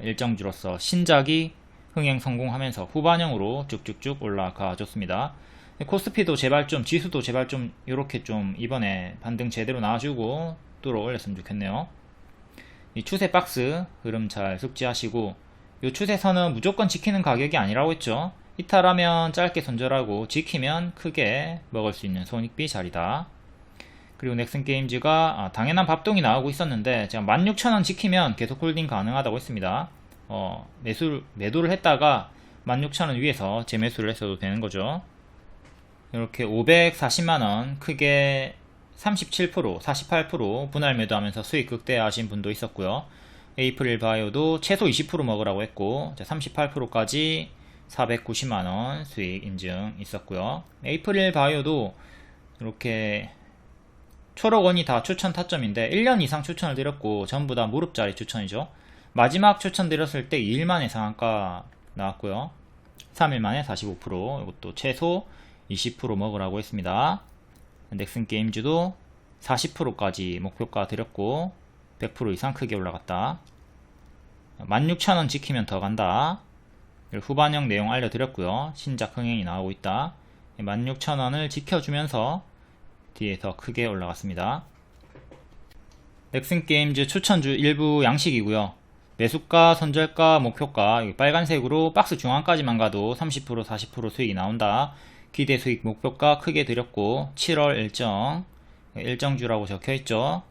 일정주로서 신작이 흥행 성공하면서 후반형으로 쭉쭉쭉 올라가 줬습니다. 코스피도 제발 좀 지수도 제발 좀 이렇게 좀 이번에 반등 제대로 나와주고 뚫어 올렸으면 좋겠네요. 이 추세 박스 흐름 잘 숙지하시고 이 추세선은 무조건 지키는 가격이 아니라고 했죠. 이탈하면 짧게 손절하고 지키면 크게 먹을 수 있는 손익비 자리다. 그리고 넥슨게임즈가 당연한 밥동이 나오고 있었는데 제가 16,000원 지키면 계속 홀딩 가능하다고 했습니다. 매도를 했다가 16,000원 위에서 재매수를 했어도 되는 거죠. 이렇게 540만원 크게 37%, 48% 분할 매도하면서 수익 극대화하신 분도 있었고요. 에이프릴 바이오도 최소 20% 먹으라고 했고 38%까지 490만원 수익 인증 있었고요. 에이프릴 바이오도 이렇게 초록원이 다 추천 타점인데 1년 이상 추천을 드렸고 전부 다 무릎자리 추천이죠. 마지막 추천 드렸을 때 2일 만에 상한가 나왔고요. 3일 만에 45%, 이것도 최소 20% 먹으라고 했습니다. 넥슨 게임즈도 40%까지 목표가 드렸고 100% 이상 크게 올라갔다. 16,000원 지키면 더 간다. 후반형 내용 알려드렸고요. 신작 흥행이 나오고 있다. 16,000원을 지켜주면서 뒤에서 크게 올라갔습니다. 넥슨 게임즈 추천주 일부 양식이고요. 매수가, 선절가, 목표가 빨간색으로 박스 중앙까지만 가도 30% 40% 수익이 나온다. 기대 수익 목표가 크게 드렸고 7월 일정주라고 적혀있죠.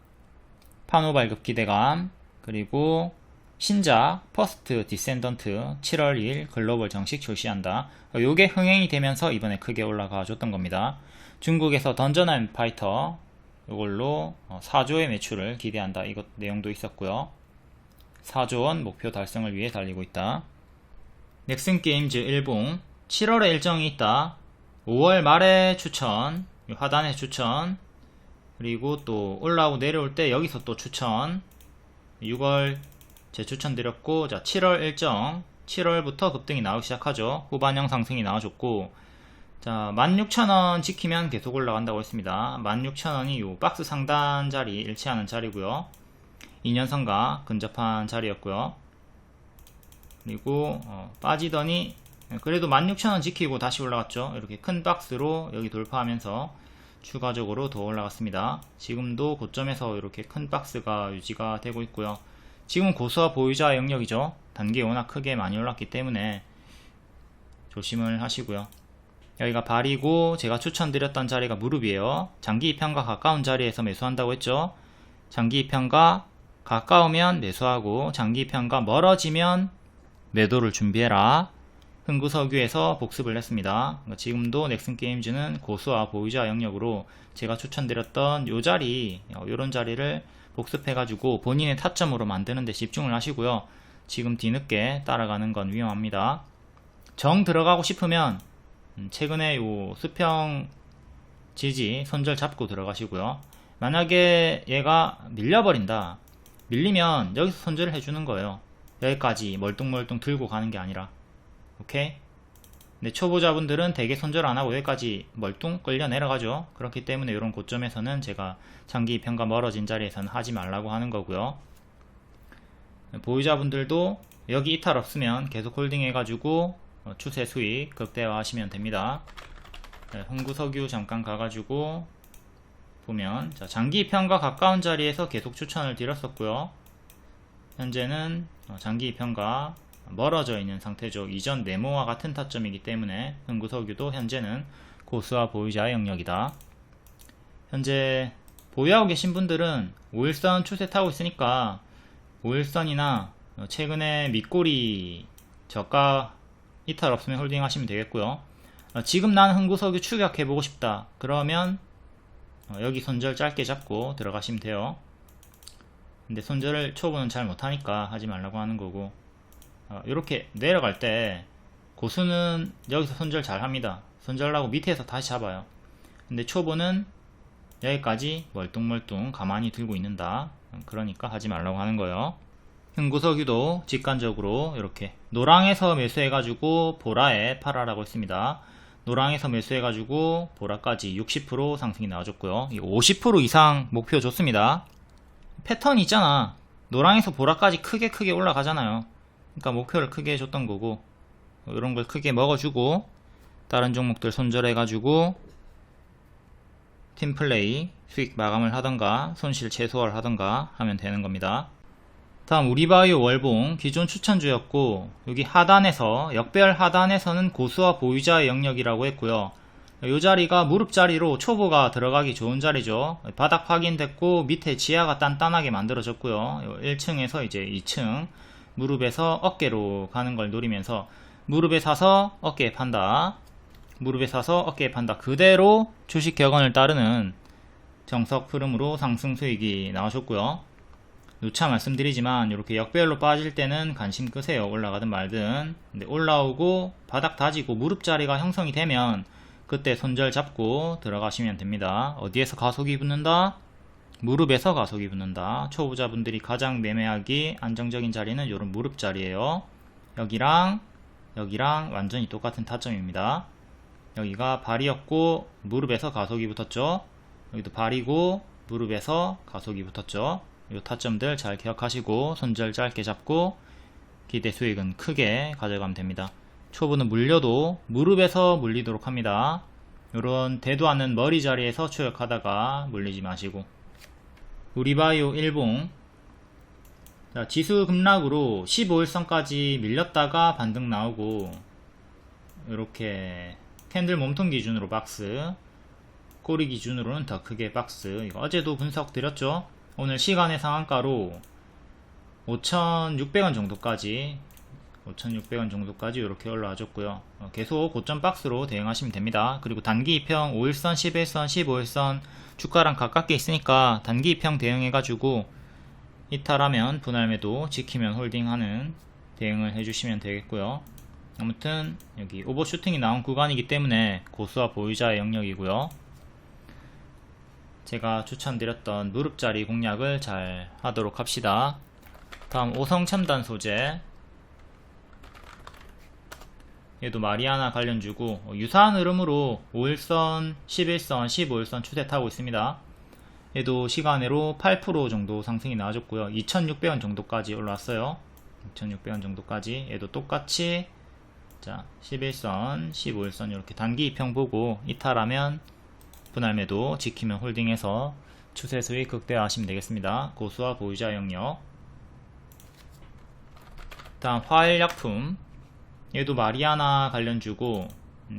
판호 발급 기대감, 그리고 신작 퍼스트 디센던트 7월 2일 글로벌 정식 출시한다. 요게 흥행이 되면서 이번에 크게 올라가 줬던 겁니다. 중국에서 던전 앤 파이터 이걸로 4조의 매출을 기대한다. 이것 내용도 있었고요. 4조원 목표 달성을 위해 달리고 있다. 넥슨 게임즈 일봉 7월에 일정이 있다. 5월 말에 추천, 하단에 추천, 그리고 또 올라오고 내려올 때 여기서 또 추천, 6월 재추천 드렸고, 자 7월 일정, 7월부터 급등이 나오기 시작하죠. 후반형 상승이 나와줬고, 자 16,000원 지키면 계속 올라간다고 했습니다. 16,000원이 요 박스 상단 자리 일치하는 자리고요. 2년선과 근접한 자리였고요. 그리고 빠지더니 그래도 16,000원 지키고 다시 올라갔죠. 이렇게 큰 박스로 여기 돌파하면서 추가적으로 더 올라갔습니다. 지금도 고점에서 이렇게 큰 박스가 유지가 되고 있고요. 지금은 고수와 보유자 영역이죠. 단계 워낙 크게 많이 올랐기 때문에 조심을 하시고요. 여기가 발이고 제가 추천드렸던 자리가 무릎이에요. 장기 2편과 가까운 자리에서 매수한다고 했죠. 장기 2편과 가까우면 매수하고 장기 2편과 멀어지면 매도를 준비해라. 흥구석유에서 복습을 했습니다. 지금도 넥슨 게임즈는 고수와 보유자 영역으로 제가 추천드렸던 요 자리, 요런 자리를 복습해가지고 본인의 타점으로 만드는 데 집중을 하시고요. 지금 뒤늦게 따라가는 건 위험합니다. 정 들어가고 싶으면 최근에 요 수평 지지 손절 잡고 들어가시고요. 만약에 얘가 밀려버린다, 밀리면 여기서 손절을 해주는 거예요. 여기까지 멀뚱멀뚱 들고 가는 게 아니라. 오케이? 근데 초보자분들은 대개 손절 안하고 여기까지 멀뚱 끌려 내려가죠. 그렇기 때문에 이런 고점에서는 제가 장기 2편과 멀어진 자리에서는 하지 말라고 하는 거고요. 보유자분들도 여기 이탈 없으면 계속 홀딩 해가지고 추세 수익 극대화 하시면 됩니다. 흥구석유 잠깐 가가지고 보면, 자, 장기 2편과 가까운 자리에서 계속 추천을 드렸었고요. 현재는 장기 2편과 멀어져 있는 상태죠. 이전 네모와 같은 타점이기 때문에 흥구석유도 현재는 고수와 보유자의 영역이다. 현재 보유하고 계신 분들은 5일선 추세 타고 있으니까 5일선이나 최근에 밑꼬리 저가 이탈 없으면 홀딩 하시면 되겠고요. 지금 난 흥구석유 추격해보고 싶다. 그러면 여기 손절 짧게 잡고 들어가시면 돼요. 근데 손절을 초보는 잘 못하니까 하지 말라고 하는 거고, 이렇게 내려갈 때 고수는 여기서 손절 잘 합니다. 손절하고 밑에서 다시 잡아요. 근데 초보는 여기까지 멀뚱멀뚱 가만히 들고 있는다. 그러니까 하지 말라고 하는 거예요. 흥구석유도 직관적으로 이렇게 노랑에서 매수해가지고 보라에 팔아라고 했습니다. 노랑에서 매수해가지고 보라까지 60% 상승이 나와줬고요. 50% 이상 목표 줬습니다. 패턴이 있잖아. 노랑에서 보라까지 크게 올라가잖아요. 그러니까 목표를 크게 해줬던 거고, 이런 걸 크게 먹어주고 다른 종목들 손절해가지고 팀플레이 수익 마감을 하던가 손실 최소화를 하던가 하면 되는 겁니다. 다음 우리바이오 월봉 기존 추천주였고, 여기 하단에서 역배열 하단에서는 고수와 보유자의 영역이라고 했고요. 이 자리가 무릎 자리로 초보가 들어가기 좋은 자리죠. 바닥 확인됐고 밑에 지하가 단단하게 만들어졌고요. 1층에서 이제 2층 무릎에서 어깨로 가는 걸 노리면서 무릎에 사서 어깨에 판다, 무릎에 사서 어깨에 판다, 그대로 주식 격언을 따르는 정석 흐름으로 상승 수익이 나와줬고요. 누차 말씀드리지만 이렇게 역배열로 빠질 때는 관심 끄세요. 올라가든 말든. 근데 올라오고 바닥 다지고 무릎 자리가 형성이 되면 그때 손절 잡고 들어가시면 됩니다. 어디에서 가속이 붙는다? 무릎에서 가속이 붙는다. 초보자분들이 가장 매매하기 안정적인 자리는 이런 무릎 자리예요. 여기랑 여기랑 완전히 똑같은 타점입니다. 여기가 발이었고 무릎에서 가속이 붙었죠. 여기도 발이고 무릎에서 가속이 붙었죠. 이 타점들 잘 기억하시고 손절 짧게 잡고 기대 수익은 크게 가져가면 됩니다. 초보는 물려도 무릎에서 물리도록 합니다. 요런 대도 않는 머리 자리에서 추격하다가 물리지 마시고. 우리바이오 일봉, 자, 지수 급락으로 15일선까지 밀렸다가 반등 나오고 이렇게 캔들 몸통 기준으로 박스, 꼬리 기준으로는 더 크게 박스. 이거 어제도 분석 드렸죠. 오늘 시간의 상한가로 5,600원 정도까지 이렇게 올라와줬고요. 계속 고점 박스로 대응하시면 됩니다. 그리고 단기 2평 5일선, 11선, 15일선 주가랑 가깝게 있으니까 단기 2평 대응해가지고 이탈하면 분할 매도, 지키면 홀딩하는 대응을 해주시면 되겠고요. 아무튼 여기 오버슈팅이 나온 구간이기 때문에 고수와 보유자의 영역이고요. 제가 추천드렸던 무릎자리 공략을 잘 하도록 합시다. 다음 오성첨단 소재, 얘도 마리아나 관련주고 유사한 흐름으로 5일선, 11선, 15일선 추세 타고 있습니다. 얘도 시간으로 8% 정도 상승이 나와줬고요. 2,600원 정도까지 올라왔어요. 2,600원 정도까지. 얘도 똑같이 자 11선, 15일선 이렇게 단기 2평 보고 이탈하면 분할 매도, 지키면 홀딩해서 추세 수익 극대화하시면 되겠습니다. 고수와 보유자 영역. 다음 화일약품, 얘도 마리아나 관련주고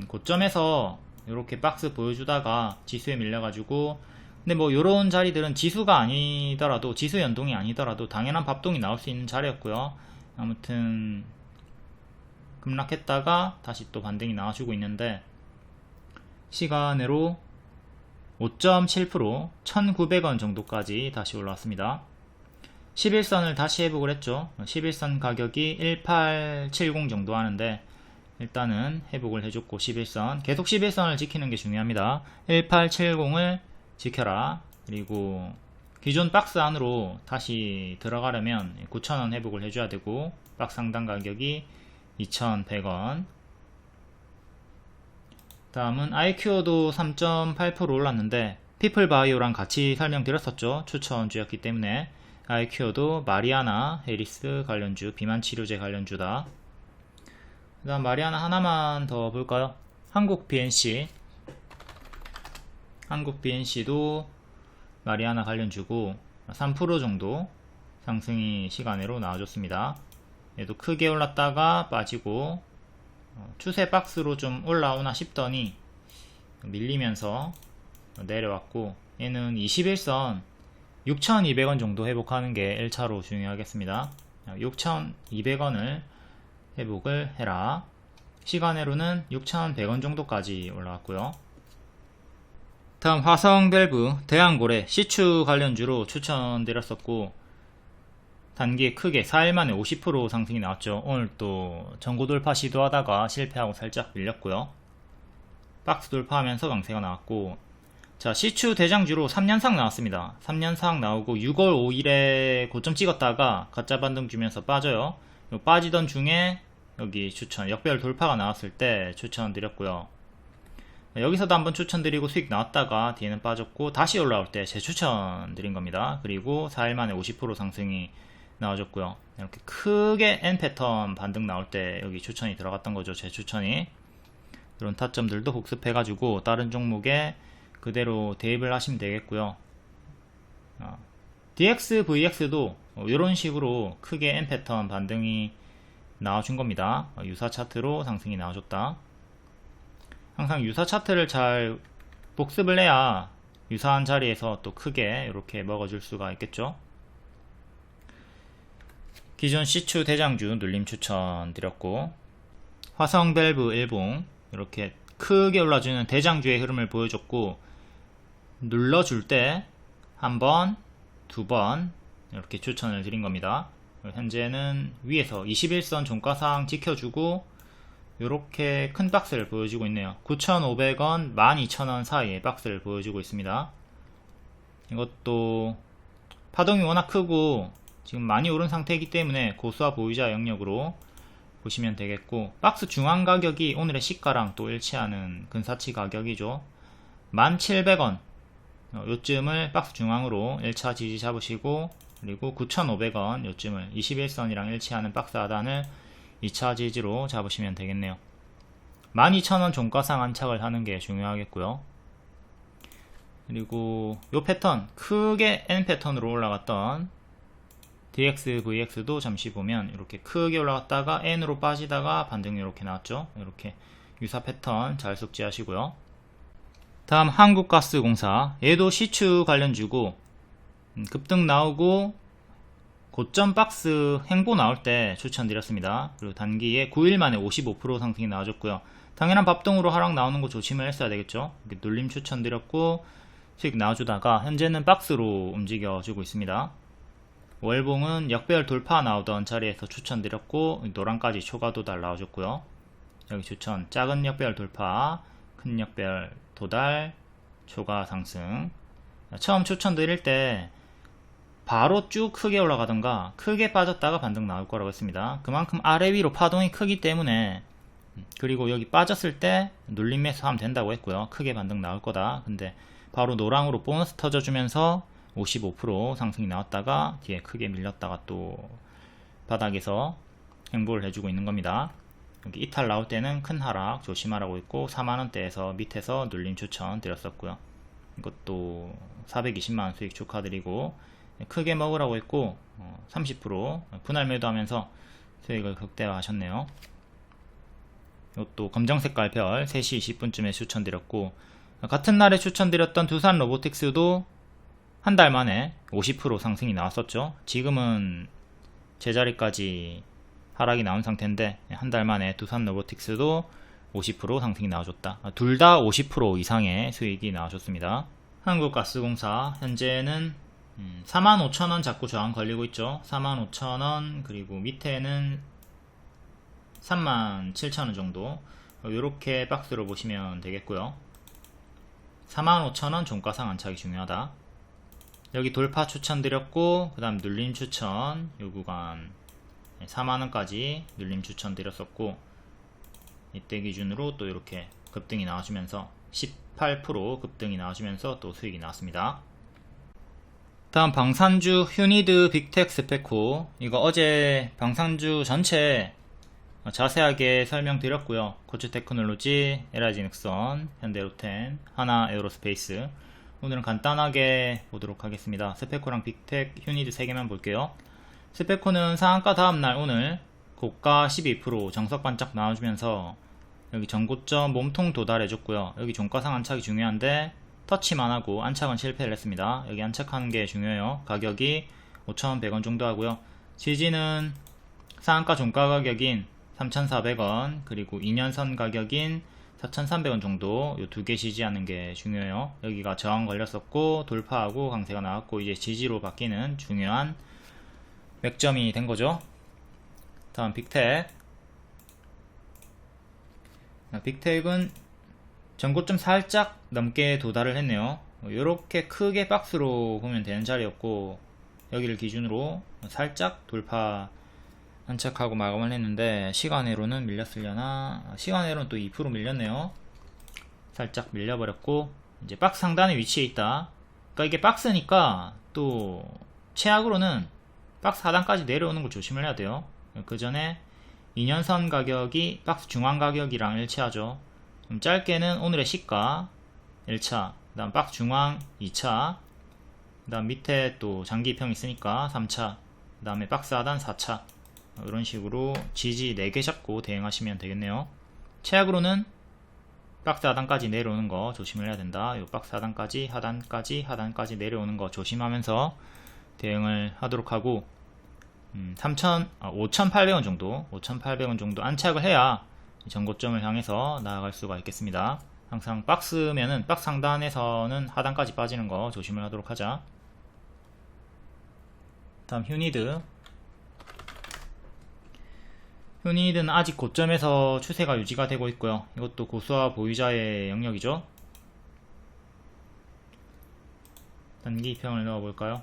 고점에서 이렇게 박스 보여주다가 지수에 밀려가지고, 근데 뭐 요런 자리들은 지수가 아니더라도, 지수 연동이 아니더라도 당연한 밥동이 나올 수 있는 자리였고요. 아무튼 급락했다가 다시 또 반등이 나와주고 있는데 시간으로 5.7% 1,900원 정도까지 다시 올라왔습니다. 11선을 다시 회복을 했죠. 11선 가격이 1870 정도 하는데 일단은 회복을 해줬고 11선 계속 11선을 지키는 게 중요합니다. 1870을 지켜라. 그리고 기존 박스 안으로 다시 들어가려면 9,000원 회복을 해줘야 되고 박스 상단 가격이 2,100원. 다음은 IQ도 3.8% 올랐는데 피플바이오랑 같이 설명드렸었죠. 추천주였기 때문에. IQ도 마리아나 해리스 관련주, 비만치료제 관련주다. 그 다음 마리아나 하나만 더 볼까요? 한국 BNC. 한국 BNC도 마리아나 관련주고 3% 정도 상승이 시간으로 나와줬습니다. 얘도 크게 올랐다가 빠지고 추세 박스로 좀 올라오나 싶더니 밀리면서 내려왔고, 얘는 21선 6,200원 정도 회복하는 게 1차로 중요하겠습니다. 6,200원을 회복을 해라. 시간으로는 6,100원 정도까지 올라왔고요. 다음 화성밸브, 대한고래, 시추 관련주로 추천드렸었고 단기에 크게 4일 만에 50% 상승이 나왔죠. 오늘 또 전고 돌파 시도하다가 실패하고 살짝 밀렸고요. 박스 돌파하면서 강세가 나왔고, 자 시추 대장주로 3년상 나왔습니다. 3년상 나오고 6월 5일에 고점 찍었다가 가짜 반등 주면서 빠져요. 빠지던 중에 여기 추천, 역별 돌파가 나왔을 때 추천드렸고요. 여기서도 한번 추천드리고 수익 나왔다가 뒤에는 빠졌고 다시 올라올 때 재추천 드린 겁니다. 그리고 4일 만에 50% 상승이 나와줬고요. 이렇게 크게 N 패턴 반등 나올 때 여기 추천이 들어갔던 거죠. 재추천이. 이런 타점들도 복습해가지고 다른 종목에 그대로 대입을 하시면 되겠고요. DX, VX도 이런 식으로 크게 N 패턴 반등이 나와준 겁니다. 유사 차트로 상승이 나와줬다. 항상 유사 차트를 잘 복습을 해야 유사한 자리에서 또 크게 이렇게 먹어줄 수가 있겠죠. 기존 C추 대장주 눌림 추천 드렸고, 화성밸브 일봉 이렇게 크게 올라주는 대장주의 흐름을 보여줬고, 눌러줄 때 한 번, 두 번 이렇게 추천을 드린 겁니다. 현재는 위에서 21선 종가상 지켜주고 이렇게 큰 박스를 보여주고 있네요. 9,500원, 12,000원 사이의 박스를 보여주고 있습니다. 이것도 파동이 워낙 크고 지금 많이 오른 상태이기 때문에 고수와 보유자 영역으로 보시면 되겠고, 박스 중앙 가격이 오늘의 시가랑 또 일치하는 근사치 가격이죠. 1,700원 요쯤을 박스 중앙으로 1차 지지 잡으시고, 그리고 9,500원 요쯤을 21선이랑 일치하는 박스 하단을 2차 지지로 잡으시면 되겠네요. 12,000원 종가상 안착을 하는 게 중요하겠고요. 그리고 요 패턴, 크게 N 패턴으로 올라갔던 DX, VX도 잠시 보면 이렇게 크게 올라갔다가 N으로 빠지다가 반등이 이렇게 나왔죠. 이렇게 유사 패턴 잘 숙지하시고요. 다음 한국가스공사, 얘도 시추 관련주고 급등 나오고 고점 박스 행보 나올 때 추천드렸습니다. 그리고 단기에 9일 만에 55% 상승이 나와줬고요. 당연한 밥동으로 하락 나오는 거 조심을 했어야 되겠죠. 이렇게 눌림 추천드렸고 수익 나와주다가 현재는 박스로 움직여주고 있습니다. 월봉은 역배열 돌파 나오던 자리에서 추천드렸고 노란까지 초과 도달 나와줬고요. 여기 추천, 작은 역배열 돌파, 큰 역배열 도달, 초과 상승. 처음 추천드릴 때 바로 쭉 크게 올라가던가 크게 빠졌다가 반등 나올 거라고 했습니다. 그만큼 아래 위로 파동이 크기 때문에, 그리고 여기 빠졌을 때 눌림 매수하면 된다고 했고요. 크게 반등 나올 거다. 근데 바로 노랑으로 보너스 터져주면서 55% 상승이 나왔다가 뒤에 크게 밀렸다가 또 바닥에서 행보를 해주고 있는 겁니다. 여기 이탈 나올 때는 큰 하락 조심하라고 했고 4만원대에서 밑에서 눌림 추천 드렸었고요. 이것도 420만원 수익 축하드리고 크게 먹으라고 했고 30% 분할 매도하면서 수익을 극대화하셨네요. 이것도 검정색깔 별 3시 20분쯤에 추천드렸고, 같은 날에 추천드렸던 두산 로보틱스도 한 달 만에 50% 상승이 나왔었죠. 지금은 제자리까지 하락이 나온 상태인데 한 달 만에 두산 로보틱스도 50% 상승이 나와줬다. 둘 다 50% 이상의 수익이 나와줬습니다. 한국가스공사 현재는 45,000원 자꾸 저항 걸리고 있죠. 45,000원, 그리고 밑에는 37,000원 정도, 이렇게 박스로 보시면 되겠고요. 45,000원 종가상 안착이 중요하다. 여기 돌파 추천드렸고 그 다음 눌림 추천, 요 구간 4만원까지 눌림 추천드렸었고 이때 기준으로 또 이렇게 급등이 나와주면서 18% 급등이 나와주면서 또 수익이 나왔습니다. 다음 방산주 휴니드 빅텍 스페코, 이거 어제 방산주 전체 자세하게 설명드렸고요. 고추테크놀로지, LIG넥선, 현대로템, 하나에어로스페이스, 오늘은 간단하게 보도록 하겠습니다. 스페코랑 빅텍, 휴니드 3개만 볼게요. 스페코는 상한가 다음날 오늘 고가 12% 정석 반짝 나와주면서 여기 전고점 몸통 도달해줬고요. 여기 종가상 안착이 중요한데 터치만 하고 안착은 실패를 했습니다. 여기 안착하는 게 중요해요. 가격이 5,100원 정도 하고요. 지지는 상한가 종가 가격인 3,400원, 그리고 2년선 가격인 4,300원 정도, 요 두 개 지지하는 게 중요해요. 여기가 저항 걸렸었고 돌파하고 강세가 나왔고 이제 지지로 바뀌는 중요한 맥점이 된 거죠. 다음 빅텍. 빅텍은 전고점 살짝 넘게 도달을 했네요. 이렇게 크게 박스로 보면 되는 자리였고 여기를 기준으로 살짝 돌파 안착하고 마감을 했는데 시간외로는 밀렸으려나, 시간외로는 또 2% 밀렸네요. 살짝 밀려버렸고 이제 박스 상단에 위치해 있다. 그러니까 이게 박스니까 또 최악으로는 박스 하단까지 내려오는 걸 조심을 해야 돼요. 그 전에 2년선 가격이 박스 중앙 가격이랑 일치하죠. 좀 짧게는 오늘의 시가 1차, 그 다음 박스 중앙 2차, 그 다음 밑에 또 장기평 있으니까 3차, 그 다음에 박스 하단 4차, 이런 식으로 지지 4개 잡고 대응하시면 되겠네요. 최악으로는 박스 하단까지 내려오는 거 조심을 해야 된다. 요 박스 하단까지 하단까지 내려오는 거 조심하면서 대응을 하도록 하고 5,800원 정도 5,800원 정도 안착을 해야 전고점을 향해서 나아갈 수가 있겠습니다. 항상 박스면은 박스 상단에서는 하단까지 빠지는 거 조심을 하도록 하자. 다음 휴니드. 휴니드는 아직 고점에서 추세가 유지가 되고 있고요. 이것도 고수와 보유자의 영역이죠. 단기평을 넣어볼까요?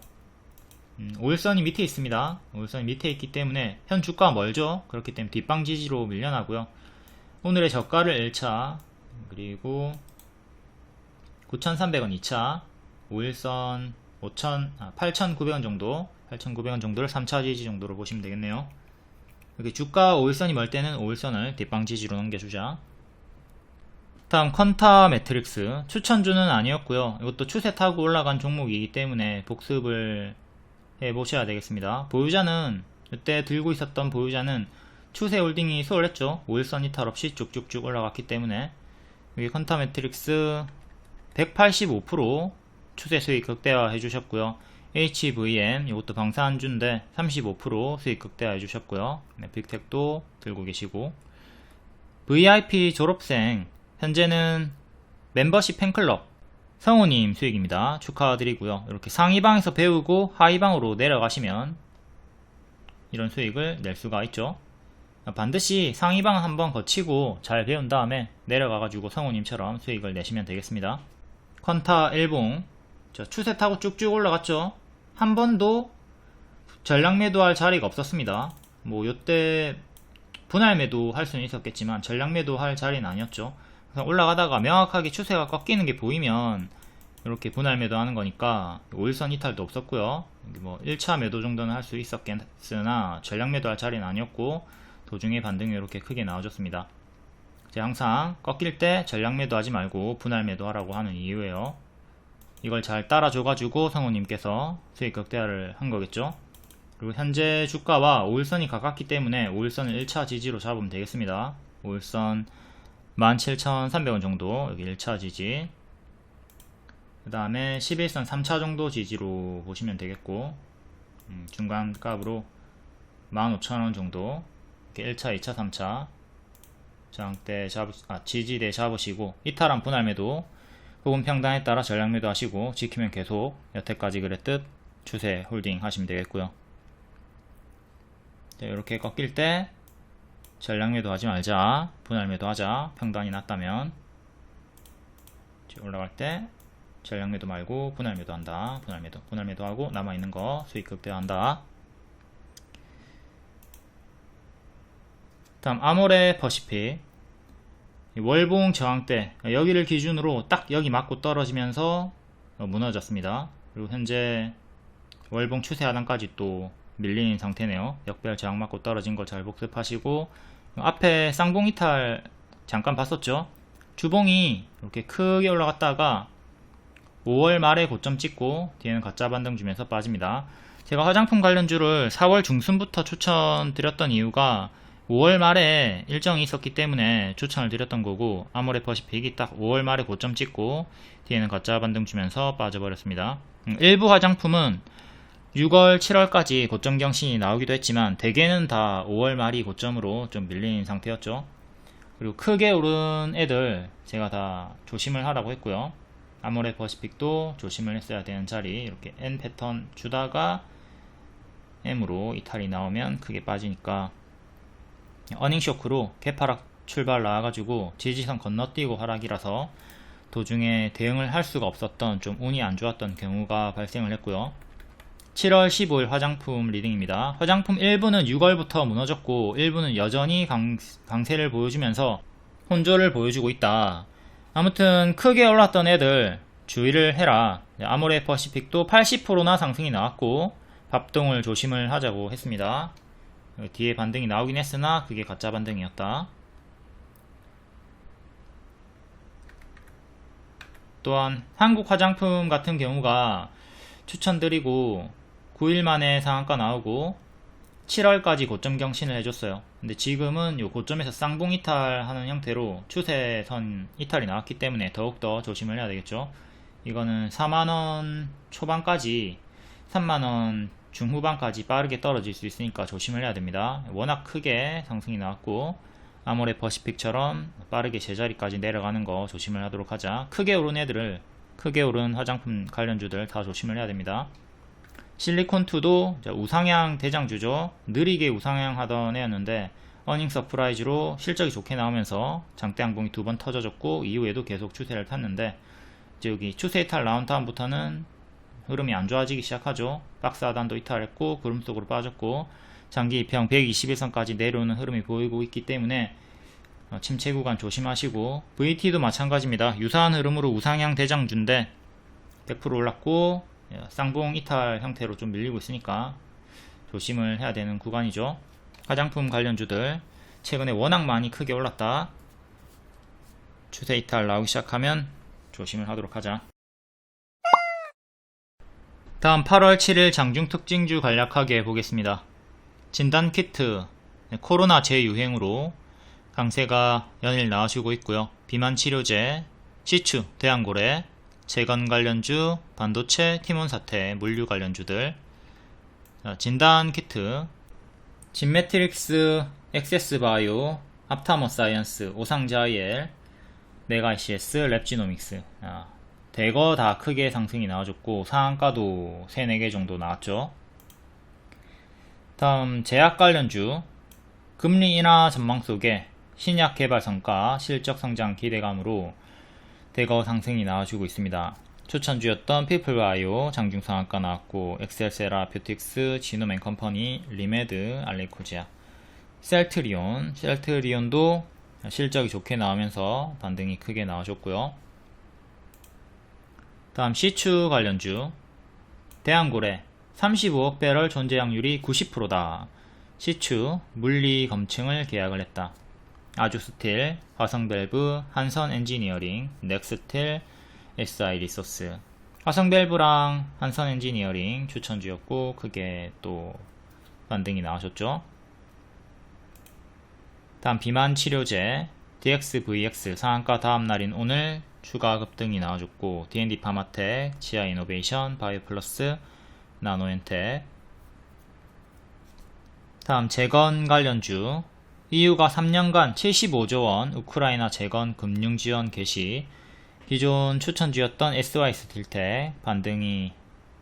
5일선이 밑에 있습니다. 5일선이 밑에 있기 때문에 현 주가가 멀죠. 그렇기 때문에 뒷방 지지로 밀려나고요. 오늘의 저가를 1차, 그리고 9,300원 2차, 5일선 8,900원 정도, 8,900원 정도를 3차 지지 정도로 보시면 되겠네요. 이렇게 주가 5일선이 멀 때는 5일선을 뒷방 지지로 넘겨주자. 다음 퀀타 매트릭스, 추천주는 아니었고요. 이것도 추세 타고 올라간 종목이기 때문에 복습을 해 보셔야 되겠습니다. 보유자는, 이때 들고 있었던 보유자는 추세 홀딩이 수월했죠. 5일선 이탈 없이 쭉쭉쭉 올라갔기 때문에. 여기 퀀타 매트릭스 185% 추세 수익 극대화 해주셨고요. HVM, 이것도 방산주인데 35% 수익 극대화 해주셨고요. 네, 빅텍도 들고 계시고, VIP 졸업생, 현재는 멤버십 팬클럽 성우님 수익입니다. 축하드리고요. 이렇게 상위방에서 배우고 하위방으로 내려가시면 이런 수익을 낼 수가 있죠. 반드시 상위방 한번 거치고 잘 배운 다음에 내려가가지고 성우님처럼 수익을 내시면 되겠습니다. 퀀타 일봉, 추세 타고 쭉쭉 올라갔죠. 한 번도 전량 매도할 자리가 없었습니다. 뭐 요때 분할 매도 할 수는 있었겠지만 전량 매도 할 자리는 아니었죠. 그래서 올라가다가 명확하게 추세가 꺾이는 게 보이면 이렇게 분할 매도 하는 거니까 5일선 이탈도 없었고요. 뭐 1차 매도 정도는 할 수 있었겠으나 전량 매도 할 자리는 아니었고, 도중에 반등이 이렇게 크게 나와줬습니다. 제가 항상 꺾일 때 전량 매도 하지 말고 분할 매도 하라고 하는 이유예요. 이걸 잘 따라줘가지고 성우님께서 수익 극대화를 한 거겠죠. 그리고 현재 주가와 5일선이 가깝기 때문에 5일선을 1차 지지로 잡으면 되겠습니다. 5일선 17,300원 정도, 여기 1차 지지. 그 다음에 11선 3차 정도 지지로 보시면 되겠고, 중간값으로 15,000원 정도, 이렇게 1차, 2차, 3차 저항대 지지대 잡으시고, 이탈한 분할 매도 혹은 평단에 따라 전량 매도 하시고, 지키면 계속 여태까지 그랬듯 추세 홀딩 하시면 되겠고요. 이렇게 꺾일 때 전량 매도 하지 말자, 분할 매도 하자. 평단이 낮다면 올라갈 때 전량 매도 말고 분할 매도 한다. 분할 매도 하고 남아있는 거 수익 극대화한다. 다음 아모레 퍼시픽, 월봉 저항대, 여기를 기준으로 딱 여기 맞고 떨어지면서 무너졌습니다. 그리고 현재 월봉 추세 하단까지 또 밀린 상태네요. 역별 저항 맞고 떨어진 거 잘 복습하시고, 앞에 쌍봉 이탈 잠깐 봤었죠. 주봉이 이렇게 크게 올라갔다가 5월 말에 고점 찍고 뒤에는 가짜 반등 주면서 빠집니다. 제가 화장품 관련주를 4월 중순부터 추천드렸던 이유가 5월 말에 일정이 있었기 때문에 추천을 드렸던 거고, 아모레 퍼시픽이 딱 5월 말에 고점 찍고 뒤에는 가짜 반등 주면서 빠져버렸습니다. 일부 화장품은 6월, 7월까지 고점 경신이 나오기도 했지만 대개는 다 5월 말이 고점으로 좀 밀린 상태였죠. 그리고 크게 오른 애들 제가 다 조심을 하라고 했고요. 아모레 퍼시픽도 조심을 했어야 되는 자리, 이렇게 N 패턴 주다가 M으로 이탈이 나오면 크게 빠지니까 어닝 쇼크로 개파락 출발 나와가지고 지지선 건너뛰고 하락이라서 도중에 대응을 할 수가 없었던, 좀 운이 안 좋았던 경우가 발생을 했고요. 7월 15일 화장품 리딩입니다. 화장품 일부는 6월부터 무너졌고 일부는 여전히 강세를 보여주면서 혼조를 보여주고 있다. 아무튼 크게 올랐던 애들 주의를 해라. 아모레 퍼시픽도 80%나 상승이 나왔고 밥동을 조심을 하자고 했습니다. 뒤에 반등이 나오긴 했으나 그게 가짜 반등이었다. 또한 한국 화장품 같은 경우가 추천드리고 9일 만에 상한가 나오고 7월까지 고점 경신을 해줬어요. 근데 지금은 요 고점에서 쌍봉 이탈하는 형태로 추세선 이탈이 나왔기 때문에 더욱더 조심을 해야 되겠죠. 이거는 4만원 초반까지 3만원 중후반까지 빠르게 떨어질 수 있으니까 조심을 해야 됩니다. 워낙 크게 상승이 나왔고 아모레 퍼시픽처럼 빠르게 제자리까지 내려가는 거 조심을 하도록 하자. 크게 오른 애들을, 크게 오른 화장품 관련주들 다 조심을 해야 됩니다. 실리콘2도 우상향 대장주죠. 느리게 우상향 하던 애였는데 어닝 서프라이즈로 실적이 좋게 나오면서 장대 양봉이 2번 터져줬고 이후에도 계속 추세를 탔는데, 이제 여기 추세 이탈 나온 다음부터는 흐름이 안 좋아지기 시작하죠. 박스 하단도 이탈했고 구름 속으로 빠졌고 장기 이평 121선까지 내려오는 흐름이 보이고 있기 때문에 침체 구간 조심하시고, VT도 마찬가지입니다. 유사한 흐름으로 우상향 대장주인데 100% 올랐고 쌍봉 이탈 형태로 좀 밀리고 있으니까 조심을 해야 되는 구간이죠. 화장품 관련주들 최근에 워낙 많이 크게 올랐다. 추세 이탈 나오기 시작하면 조심을 하도록 하자. 다음 8월 7일 장중 특징주 간략하게 보겠습니다. 진단키트, 코로나 재유행으로 강세가 연일 나와주고 있고요. 비만치료제, 시추, 대한고래, 재건 관련주, 반도체, 티몬사태, 물류 관련주들. 진단키트, 진매트릭스, 엑세스바이오, 앞타머사이언스, 오상자이엘, 메가ICS, 랩지노믹스. 대거 다 크게 상승이 나와줬고 상한가도 3, 4개 정도 나왔죠. 다음 제약 관련주, 금리 인하 전망 속에 신약 개발 성과, 실적 성장 기대감으로 대거 상승이 나와주고 있습니다. 추천주였던 피플바이오 장중 상한가 나왔고, 엑셀세라뷰틱스, 지노맨컴퍼니, 리메드, 알레코지아, 셀트리온도 실적이 좋게 나오면서 반등이 크게 나와줬고요. 다음 시추 관련주, 대한고래 35억 배럴 존재 확률이 90%다. 시추 물리 검증을 계약을 했다. 아주스틸, 화성밸브, 한선엔지니어링, 넥스틸, SI리소스. 화성밸브랑 한선엔지니어링 추천주였고 크게 또 반등이 나와줬죠. 다음 비만치료제, DXVX 상한가 다음날인 오늘 추가 급등이 나와줬고, D&D 파마텍, 지아이노베이션, 바이오플러스, 나노엔텍. 다음 재건 관련주, EU가 3년간 75조원 우크라이나 재건 금융지원 개시. 기존 추천주였던 SY스틸텍 반등이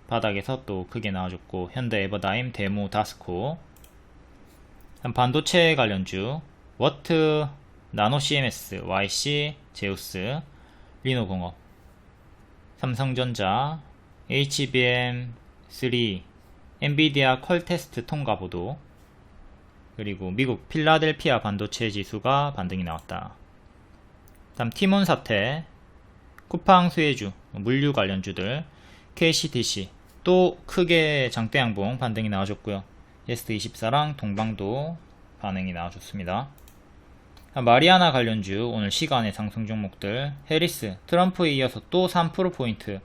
바닥에서 또 크게 나와줬고, 현대 에버다임, 데모, 다스코. 다음 반도체 관련주, 워트, 나노CMS, YC, 제우스, 리노공업, 삼성전자, HBM3, 엔비디아 퀄테스트 통과 보도, 그리고 미국 필라델피아 반도체 지수가 반등이 나왔다. 다음 티몬사태, 쿠팡 수혜주, 물류 관련주들, KCTC 또 크게 장대 양봉 반등이 나와줬고요. 예스트24랑 동방도 반응이 나와줬습니다. 마리아나 관련주 오늘 시간의 상승 종목들, 해리스, 트럼프에 이어서 또 3%포인트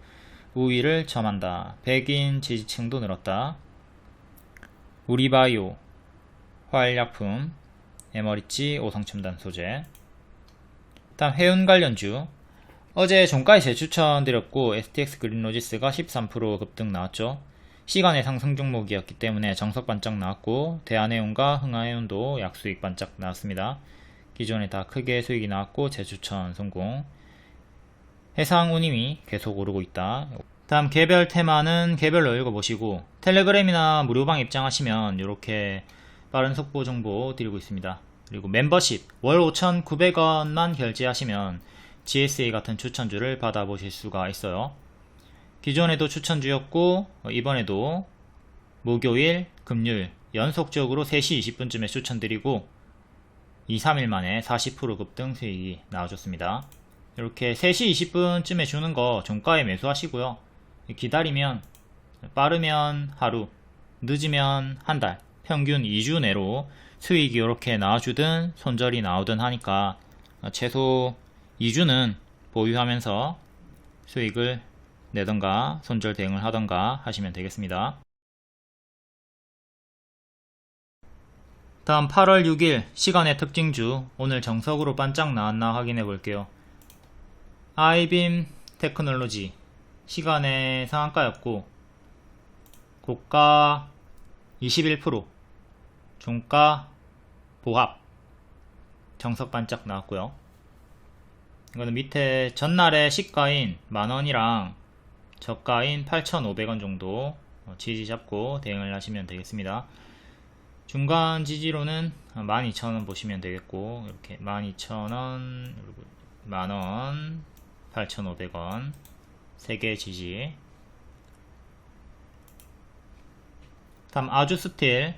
우위를 점한다. 백인 지지층도 늘었다. 우리바이오, 화일약품, 에머리지, 오성첨단 소재. 다음 해운 관련주, 어제 종가에 재추천드렸고 STX 그린로지스가 13% 급등 나왔죠. 시간의 상승 종목이었기 때문에 정석 반짝 나왔고, 대한해운과 흥하해운도 약수익 반짝 나왔습니다. 기존에 다 크게 수익이 나왔고 재추천 성공. 해상운임이 계속 오르고 있다. 다음 개별 테마는 개별로 읽어보시고, 텔레그램이나 무료방 입장하시면 이렇게 빠른 속보 정보 드리고 있습니다. 그리고 멤버십 월 5,900원만 결제하시면 GSA 같은 추천주를 받아보실 수가 있어요. 기존에도 추천주였고 이번에도 목요일, 금요일 연속적으로 3시 20분쯤에 추천드리고 2, 3일 만에 40% 급등 수익이 나와줬습니다. 이렇게 3시 20분쯤에 주는 거 종가에 매수하시고요. 기다리면 빠르면 하루, 늦으면 한 달, 평균 2주 내로 수익이 이렇게 나와주든 손절이 나오든 하니까 최소 2주는 보유하면서 수익을 내던가 손절 대응을 하던가 하시면 되겠습니다. 다음 8월 6일 시간의 특징주, 오늘 정석으로 반짝 나왔나 확인해 볼게요. 아이빔 테크놀로지 시간의 상한가였고 고가 21%, 종가 보합 정석 반짝 나왔고요. 이거는 밑에 전날의 시가인 만원이랑 저가인 8,500원 정도 지지 잡고 대응을 하시면 되겠습니다. 중간 지지로는 12,000원 보시면 되겠고, 이렇게 12,000원, 그리고 만원, 8,500원 3개 지지. 다음 아주스틸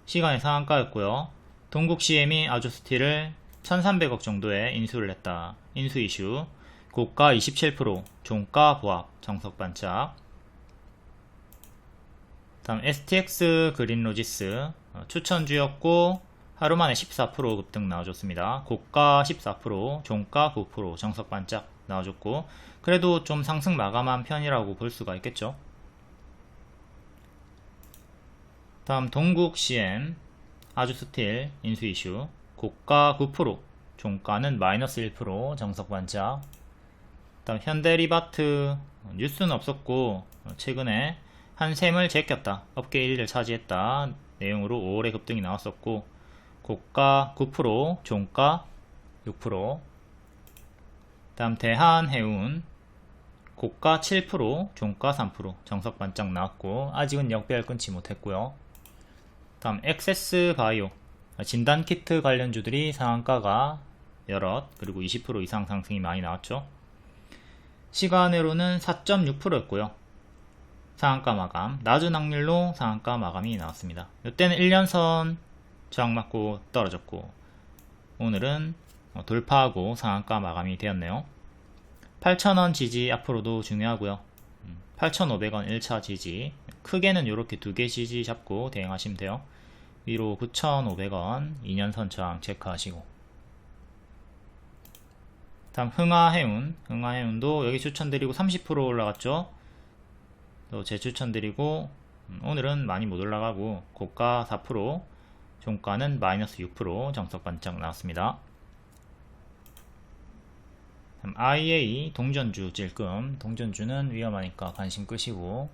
시간의 상한가였고요. 동국 CM이 아주스틸을 1300억 정도에 인수를 했다. 인수 이슈. 고가 27%, 종가 보합, 정석 반짝. 다음 STX 그린로지스 추천주였고 하루 만에 14% 급등 나와줬습니다. 고가 14%, 종가 9%, 정석 반짝 나와줬고 그래도 좀 상승 마감한 편이라고 볼 수가 있겠죠. 다음 동국 CM 아주스틸 인수 이슈. 고가 9%, 종가는 마이너스 1%, 정석 반짝. 다음 현대리바트 뉴스는 없었고 최근에 한샘을 제꼈다. 업계 1위를 차지했다. 내용으로 5월에 급등이 나왔었고 고가 9%, 종가 6%. 다음 대한해운 고가 7%, 종가 3%, 정석 반짝 나왔고 아직은 역배열 끊지 못했고요. 다음 액세스바이오 진단키트 관련주들이 상한가가 여럿 그리고 20% 이상 상승이 많이 나왔죠. 시간으로는 4.6%였고요. 상한가 마감, 낮은 확률로 상한가 마감이 나왔습니다. 이때는 1년선 저항 맞고 떨어졌고 오늘은 돌파하고 상한가 마감이 되었네요. 8,000원 지지 앞으로도 중요하고요. 8,500원 1차 지지, 크게는 이렇게 두 개 지지 잡고 대응하시면 돼요. 위로 9,500원 2년선 저항 체크하시고. 다음 흥하해운, 흥하해운도 여기 추천드리고 30% 올라갔죠. 또 재추천드리고 오늘은 많이 못 올라가고 고가 4%, 종가는 마이너스 6%, 정석 반짝 나왔습니다. 다음 IA 동전주 찔끔, 동전주는 위험하니까 관심 끄시고,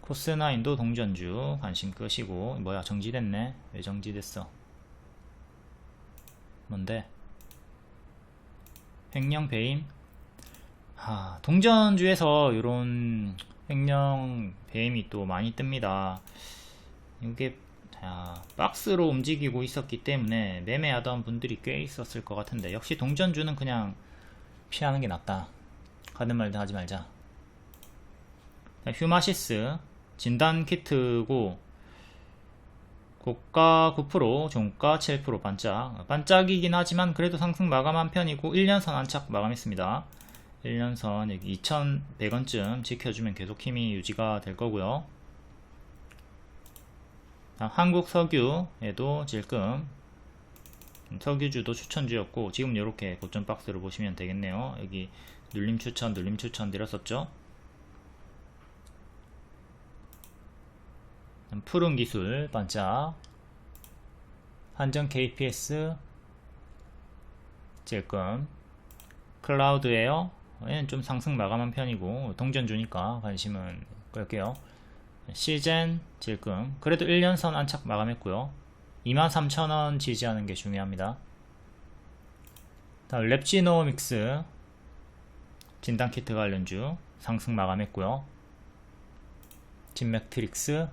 코스9도 동전주 관심 끄시고. 뭐야 정지됐네. 왜 정지됐어? 뭔데? 횡령 배임? 동전주에서 이런 횡령 배임이 또 많이 뜹니다. 이게 박스로 움직이고 있었기 때문에 매매하던 분들이 꽤 있었을 것 같은데 역시 동전주는 그냥 피하는 게 낫다. 하는 말도 하지 말자. 휴마시스 진단키트고 고가 9%, 종가 7% 반짝. 반짝이긴 하지만 그래도 상승 마감한 편이고 1년선 안착 마감했습니다. 1년선 여기 2,100원쯤 지켜주면 계속 힘이 유지가 될 거고요. 한국석유에도 질끔, 석유주도 추천주였고 지금 이렇게 고점 박스를 보시면 되겠네요. 여기 눌림 추천 드렸었죠. 푸른기술 반짝, 한전 KPS 질끔, 클라우드웨어 얘는 좀 상승 마감한 편이고 동전주니까 관심은 끌게요. 시젠 질끔, 그래도 1년선 안착 마감했고요. 23,000원 지지하는 게 중요합니다. 다음 랩지노믹스 진단키트 관련주 상승 마감했고요. 진맥트릭스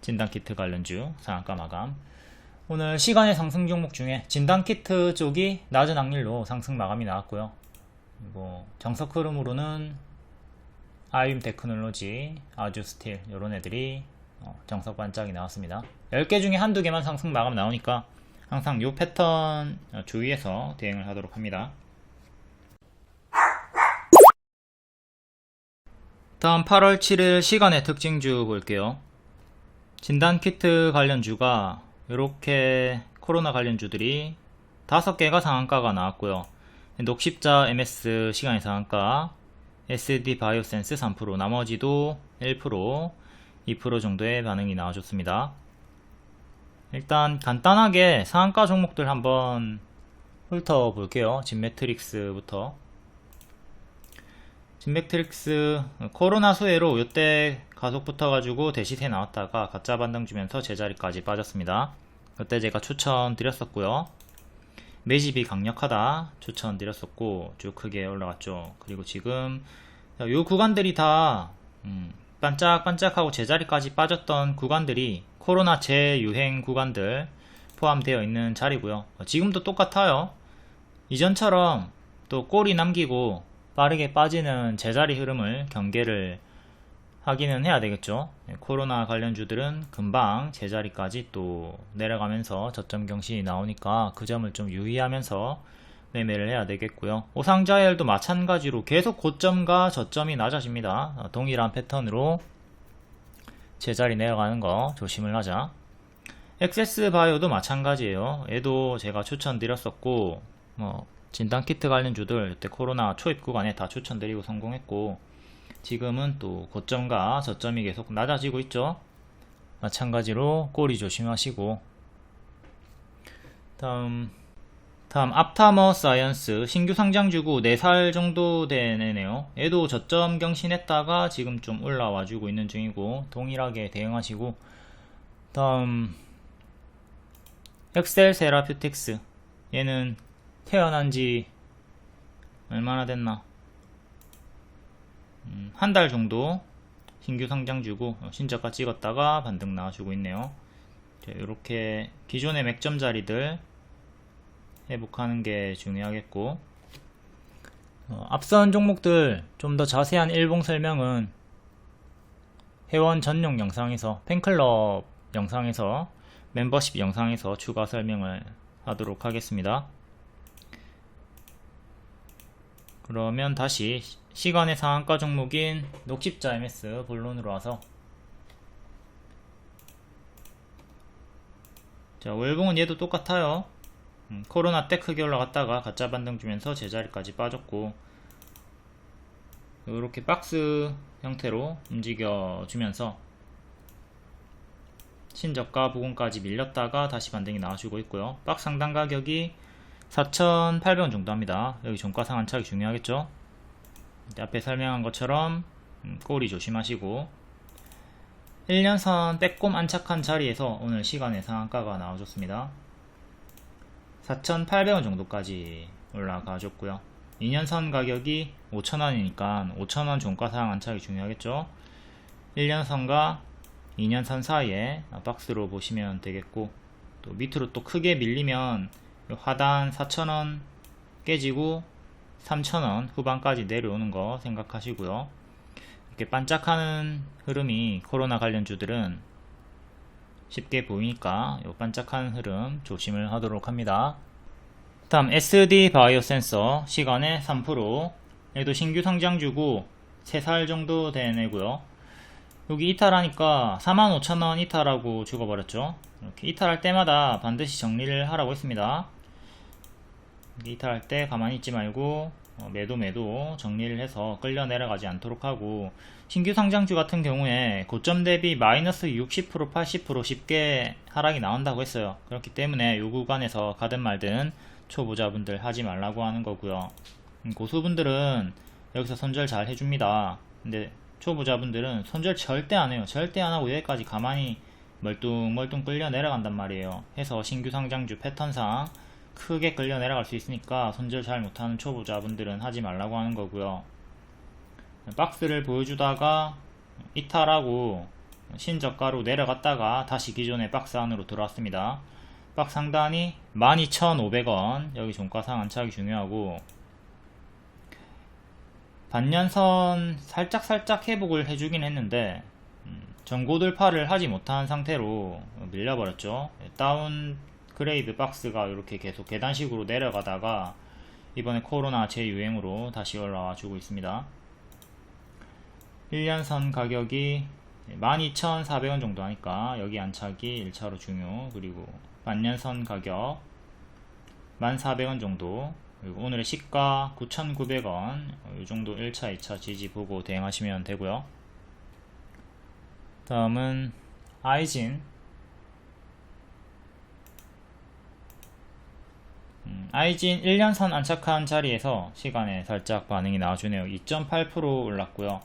진단키트 관련주 상한가 마감. 오늘 시간의 상승 종목 중에 진단키트 쪽이 낮은 확률로 상승 마감이 나왔고요. 정석 흐름으로는 아이움 테크놀로지, 아주스틸 이런 애들이 정석 반짝이 나왔습니다. 10개 중에 한두 개만 상승 마감 나오니까 항상 요 패턴 주의해서 대응을 하도록 합니다. 다음 8월 7일 시간의 특징주 볼게요. 진단키트 관련주가 이렇게 코로나 관련주들이 5개가 상한가가 나왔고요. 녹십자 MS 시간의 상한가, SD 바이오센스 3%, 나머지도 1%, 2% 정도의 반응이 나와줬습니다. 일단 간단하게 상한가 종목들 한번 훑어볼게요. 진매트릭스부터. 진매트릭스 코로나 수혜로 이때 가속 붙어가지고 대시세 나왔다가 가짜 반등 주면서 제자리까지 빠졌습니다. 그때 제가 추천 드렸었고요. 매집이 강력하다 추천 드렸었고 쭉 크게 올라갔죠. 그리고 지금 이 구간들이 다 반짝반짝하고 제자리까지 빠졌던 구간들이 코로나 재유행 구간들 포함되어 있는 자리고요. 지금도 똑같아요. 이전처럼 또 꼬리 남기고 빠르게 빠지는 제자리 흐름을 경계를 하기는 해야 되겠죠. 코로나 관련주들은 금방 제자리까지 또 내려가면서 저점 경신이 나오니까 그 점을 좀 유의하면서 매매를 해야 되겠고요. 오상자열도 마찬가지로 계속 고점과 저점이 낮아집니다. 동일한 패턴으로 제자리 내려가는 거 조심을 하자. 엑세스바이오도 마찬가지예요. 얘도 제가 추천드렸었고 진단키트 관련주들 이때 코로나 초입 구간에 다 추천드리고 성공했고, 지금은 또 고점과 저점이 계속 낮아지고 있죠. 마찬가지로 꼬리 조심하시고, 다음 앞타머 사이언스 신규 상장주고 4살 정도 된 애네요. 얘도 저점 경신했다가 지금 좀 올라와 주고 있는 중이고 동일하게 대응하시고, 다음 엑셀 세라퓨틱스, 얘는 태어난지 얼마나 됐나, 한 달 정도 신규 상장주고 신저가 찍었다가 반등 나와주고 있네요. 이렇게 기존의 맥점 자리들 회복하는 게 중요하겠고, 앞선 종목들 좀 더 자세한 일봉 설명은 회원 전용 영상에서, 팬클럽 영상에서, 멤버십 영상에서 추가 설명을 하도록 하겠습니다. 그러면 다시 시간의 상한가 종목인 녹십자 MS 본론으로 와서, 자, 월봉은 얘도 똑같아요. 코로나 때 크게 올라갔다가 가짜 반등 주면서 제자리까지 빠졌고, 이렇게 박스 형태로 움직여 주면서 신저가 부근까지 밀렸다가 다시 반등이 나와주고 있고요. 박스 상단 가격이 4,800원 정도 합니다. 여기 종가상 안착이 중요하겠죠. 앞에 설명한 것처럼 꼬리 조심하시고, 1년선 빼꼼 안착한 자리에서 오늘 시간의 상한가가 나와줬습니다. 4,800원 정도까지 올라가 줬고요. 2년선 가격이 5,000원이니까 5,000원 종가상 안착이 중요하겠죠. 1년선과 2년선 사이에 박스로 보시면 되겠고, 또 밑으로 또 크게 밀리면 하단 4,000원 깨지고 3,000원 후반까지 내려오는 거 생각하시고요. 이렇게 반짝하는 흐름이 코로나 관련주들은 쉽게 보이니까 이 반짝하는 흐름 조심을 하도록 합니다. 다음 SD 바이오 센서 시간의 3%, 얘도 신규 상장주고 3살 정도 된 애고요. 여기 이탈하니까 45,000원 이탈하고 죽어버렸죠. 이렇게 이탈할 때마다 반드시 정리를 하라고 했습니다. 이탈할 때 가만히 있지 말고 매도 정리를 해서 끌려 내려가지 않도록 하고, 신규 상장주 같은 경우에 고점 대비 마이너스 60% 80% 쉽게 하락이 나온다고 했어요. 그렇기 때문에 이 구간에서 가든 말든 초보자분들 하지 말라고 하는 거고요. 고수분들은 여기서 손절 잘 해줍니다. 근데 초보자분들은 손절 절대 안 해요. 절대 안 하고 여기까지 가만히 멀뚱멀뚱 끌려 내려간단 말이에요. 해서 신규 상장주 패턴상 크게 끌려 내려갈 수 있으니까 손절 잘 못하는 초보자분들은 하지 말라고 하는 거고요. 박스를 보여주다가 이탈하고 신저가로 내려갔다가 다시 기존의 박스 안으로 들어왔습니다. 박스 상단이 12,500원, 여기 종가상 안착이 중요하고, 반년선 살짝 회복을 해주긴 했는데 전고 돌파를 하지 못한 상태로 밀려버렸죠. 다운 그레이드 박스가 이렇게 계속 계단식으로 내려가다가 이번에 코로나 재유행으로 다시 올라와 주고 있습니다. 1년선 가격이 12,400원 정도 하니까 여기 안착이 1차로 중요, 그리고 반년선 가격 1,400원 정도, 그리고 오늘의 시가 9,900원, 이 정도 1차 2차 지지 보고 대응하시면 되고요. 다음은 아이진. 아이진 1년선 안착한 자리에서 시간에 살짝 반응이 나와주네요. 2.8% 올랐고요.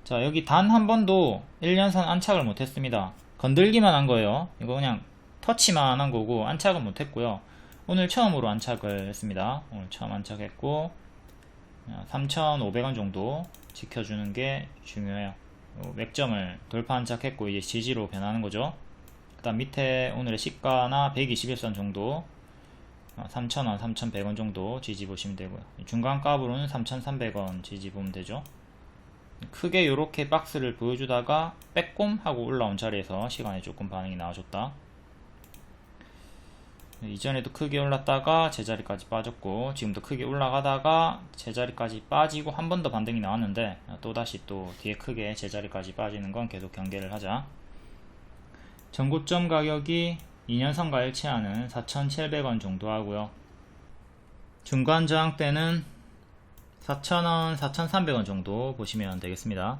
자, 여기 단 한 번도 1년선 안착을 못했습니다. 건들기만 한 거예요. 이거 그냥 터치만 한 거고 안착은 못했고요. 오늘 처음으로 안착을 했습니다. 오늘 처음 안착했고 3,500원 정도 지켜주는 게 중요해요. 맥점을 돌파 안착했고 이제 지지로 변하는 거죠. 그 다음 밑에 오늘의 시가나 121선 정도 3,000원, 3,100원 정도 지지 보시면 되고요. 중간 값으로는 3,300원 지지 보면 되죠. 크게 이렇게 박스를 보여주다가 빼꼼 하고 올라온 자리에서 시간에 조금 반응이 나와줬다. 이전에도 크게 올랐다가 제자리까지 빠졌고, 지금도 크게 올라가다가 제자리까지 빠지고 한 번 더 반등이 나왔는데 또다시 또 뒤에 크게 제자리까지 빠지는 건 계속 경계를 하자. 전고점 가격이 2년선과 일치하는 4,700원 정도 하고요. 중간 저항대는 4,000원, 4,300원 정도 보시면 되겠습니다.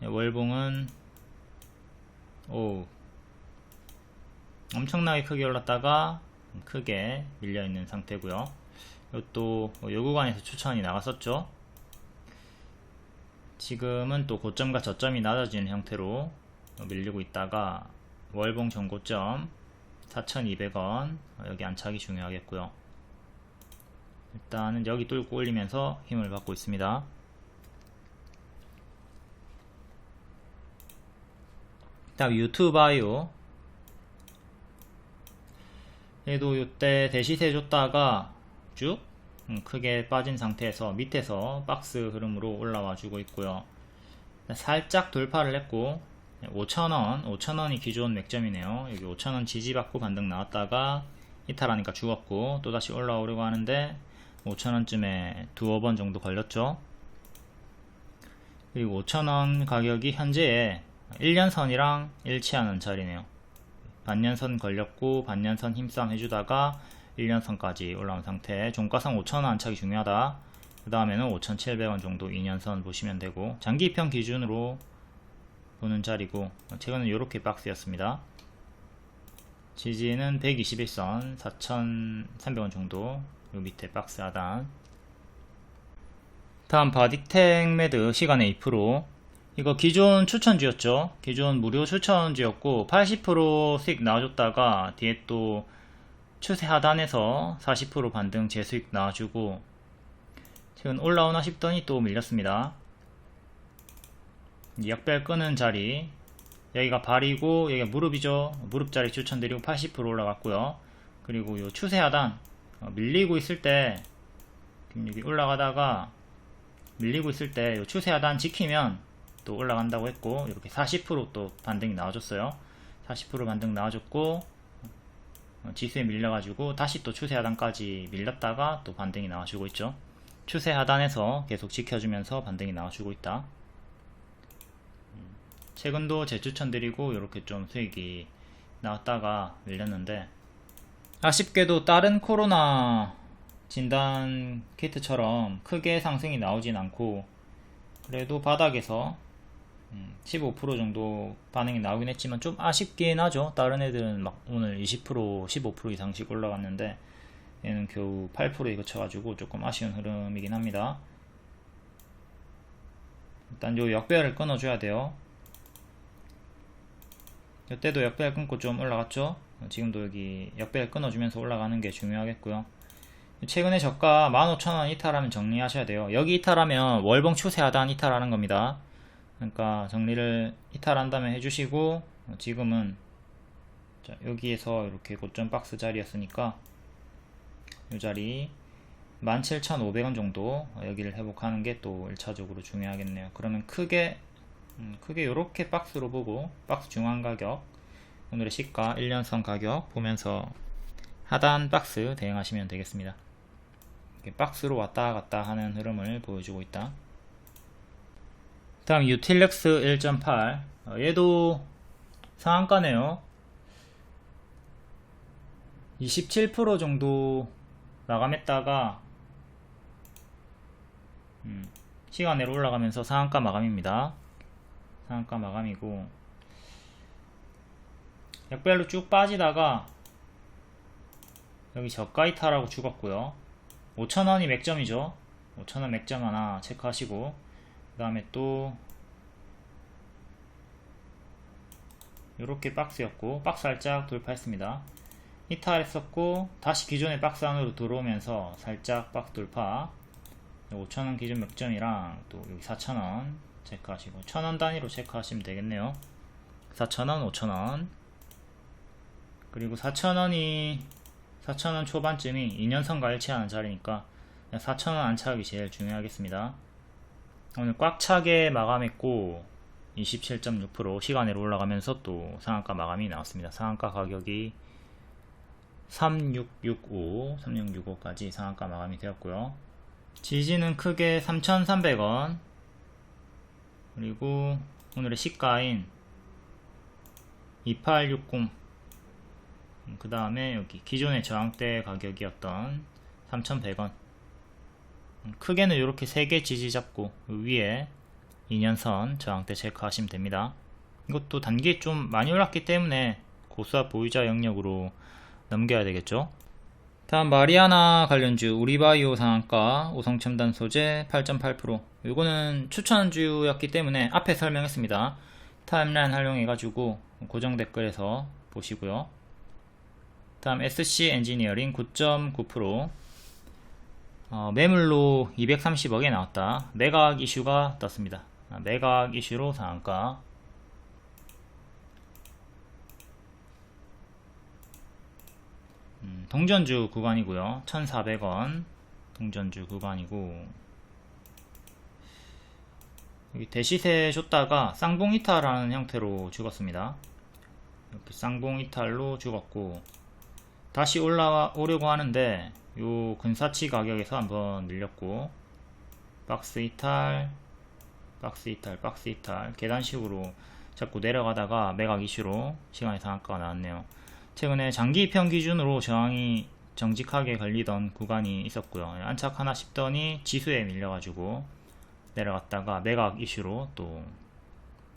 월봉은 엄청나게 크게 올랐다가 크게 밀려있는 상태고요. 이것도 요 구간에서 추천이 나갔었죠. 지금은 또 고점과 저점이 낮아지는 형태로 밀리고 있다가 월봉 전고점 4,200원 여기 안착이 중요하겠고요. 일단은 여기 뚫고 올리면서 힘을 받고 있습니다. 다음 유튜바이오, 얘도 이때 대시세 줬다가 쭉 크게 빠진 상태에서 밑에서 박스 흐름으로 올라와 주고 있고요. 살짝 돌파를 했고 5,000원이 기존 맥점이네요. 여기 5,000원 지지받고 반등 나왔다가 이탈하니까 죽었고 또다시 올라오려고 하는데 5,000원쯤에 두어 번 정도 걸렸죠. 그리고 5,000원 가격이 현재의 1년선이랑 일치하는 자리네요. 반년선 걸렸고 반년선 힘싸움 해주다가 1년선까지 올라온 상태. 종가상 5,000원 안착이 중요하다. 그 다음에는 5,700원 정도 2년선 보시면 되고, 장기평 기준으로 보는 자리고, 최근은 이렇게 박스였습니다. 지지는 121선 4,300원 정도, 요 밑에 박스 하단. 다음 바디텍 매드 시간의 2%. 이거 기존 추천주였죠. 기존 무료 추천주였고 80% 수익 나와줬다가 뒤에 또 추세 하단에서 40% 반등 재수익 나와주고 최근 올라오나 싶더니 또 밀렸습니다. 역별 끄는 자리, 여기가 발이고 여기가 무릎이죠. 무릎 자리 추천드리고 80% 올라갔고요. 그리고 요 추세 하단 밀리고 있을 때 여기 올라가다가 밀리고 있을 때 요 추세 하단 지키면 또 올라간다고 했고, 이렇게 40% 또 반등이 나와줬어요. 40% 반등 나와줬고 지수에 밀려가지고 다시 또 추세 하단까지 밀렸다가 또 반등이 나와주고 있죠. 추세 하단에서 계속 지켜주면서 반등이 나와주고 있다. 최근도 재추천드리고 이렇게 좀 수익이 나왔다가 밀렸는데, 아쉽게도 다른 코로나 진단 키트처럼 크게 상승이 나오진 않고 그래도 바닥에서 15% 정도 반응이 나오긴 했지만 좀 아쉽긴 하죠. 다른 애들은 막 오늘 20% 15% 이상씩 올라갔는데 얘는 겨우 8%에 그쳐가지고 조금 아쉬운 흐름이긴 합니다. 일단 요 역배열을 끊어줘야 돼요. 이때도 역배열 끊고 좀 올라갔죠. 지금도 여기 역배열 끊어주면서 올라가는 게 중요하겠고요. 최근에 저가 15,000원 이탈하면 정리하셔야 돼요. 여기 이탈하면 월봉 추세 하단 이탈하는 겁니다. 그러니까 정리를 이탈한 다음에 해주시고, 지금은 자, 여기에서 이렇게 고점 박스 자리였으니까 이 자리 17,500원 정도 여기를 회복하는 게 또 1차적으로 중요하겠네요. 그러면 크게 이렇게 박스로 보고 박스 중앙 가격, 오늘의 시가 1년선 가격 보면서 하단 박스 대응하시면 되겠습니다. 이렇게 박스로 왔다 갔다 하는 흐름을 보여주고 있다. 다음 유틸렉스 1.8, 얘도 상한가네요. 27% 정도 마감했다가 시간으로 올라가면서 상한가 마감입니다. 상한가 마감이고, 역별로 쭉 빠지다가 여기 저가 이탈하고 죽었고요. 5,000원이 맥점이죠. 5,000원 맥점 하나 체크하시고, 그 다음에 또 요렇게 박스였고 박스 살짝 돌파했습니다. 이탈했었고 다시 기존의 박스 안으로 들어오면서 살짝 박스 돌파. 5,000원 기준 맥점이랑 또 여기 4,000원 체크하시고 1,000원 단위로 체크하시면 되겠네요. 4,000원, 5,000원, 그리고 4,000원이 4,000원 초반쯤이 2년선과 일치하는 자리니까 4,000원 안착이 제일 중요하겠습니다. 오늘 꽉 차게 마감했고 27.6% 시간으로 올라가면서 또 상한가 마감이 나왔습니다. 상한가 가격이 3665까지 상한가 마감이 되었고요. 지지는 크게 3,300원, 그리고 오늘의 시가인 2860, 그 다음에 여기 기존의 저항대 가격이었던 3,100원, 크게는 이렇게 3개 지지 잡고 위에 2년선 저항대 체크하시면 됩니다. 이것도 단기 좀 많이 올랐기 때문에 고수압 보유자 영역으로 넘겨야 되겠죠. 다음 마리아나 관련주 우리바이오 상한가 오성첨단 소재 8.8%, 이거는 추천주였기 때문에 앞에 설명했습니다. 타임라인 활용해가지고 고정 댓글에서 보시고요. 다음 SC 엔지니어링 9.9%, 매물로 230억에 나왔다. 매각 이슈가 떴습니다. 매각 이슈로 상한가. 동전주 구간이고요. 1,400원 동전주 구간이고, 여기 대시세 줬다가 쌍봉 이탈하는 형태로 죽었습니다. 이렇게 쌍봉 이탈로 죽었고, 다시 올라오려고 하는데 요 근사치 가격에서 한번 밀렸고, 박스 이탈, 박스 이탈, 박스 이탈, 계단식으로 자꾸 내려가다가 매각 이슈로 시간의 상한가가 나왔네요. 최근에 장기 입형 기준으로 저항이 정직하게 걸리던 구간이 있었고요. 안착하나 싶더니 지수에 밀려가지고 내려갔다가 매각 이슈로 또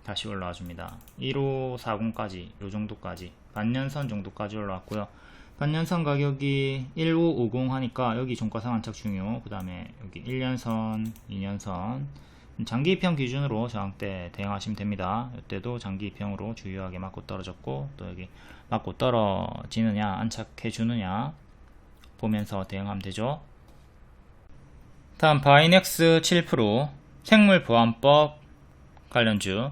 다시 올라와 줍니다. 1540까지, 요 정도까지, 반년선 정도까지 올라왔고요. 반년선 가격이 1550 하니까 여기 종가상 안착 중요, 그 다음에 여기 1년선, 2년선, 장기 입형 기준으로 저항대 대응하시면 됩니다. 이때도 장기 입형으로 주요하게 맞고 떨어졌고, 또 여기 맞고 떨어지느냐 안착해 주느냐 보면서 대응하면 되죠. 다음 바이넥스 7%, 생물보안법 관련주,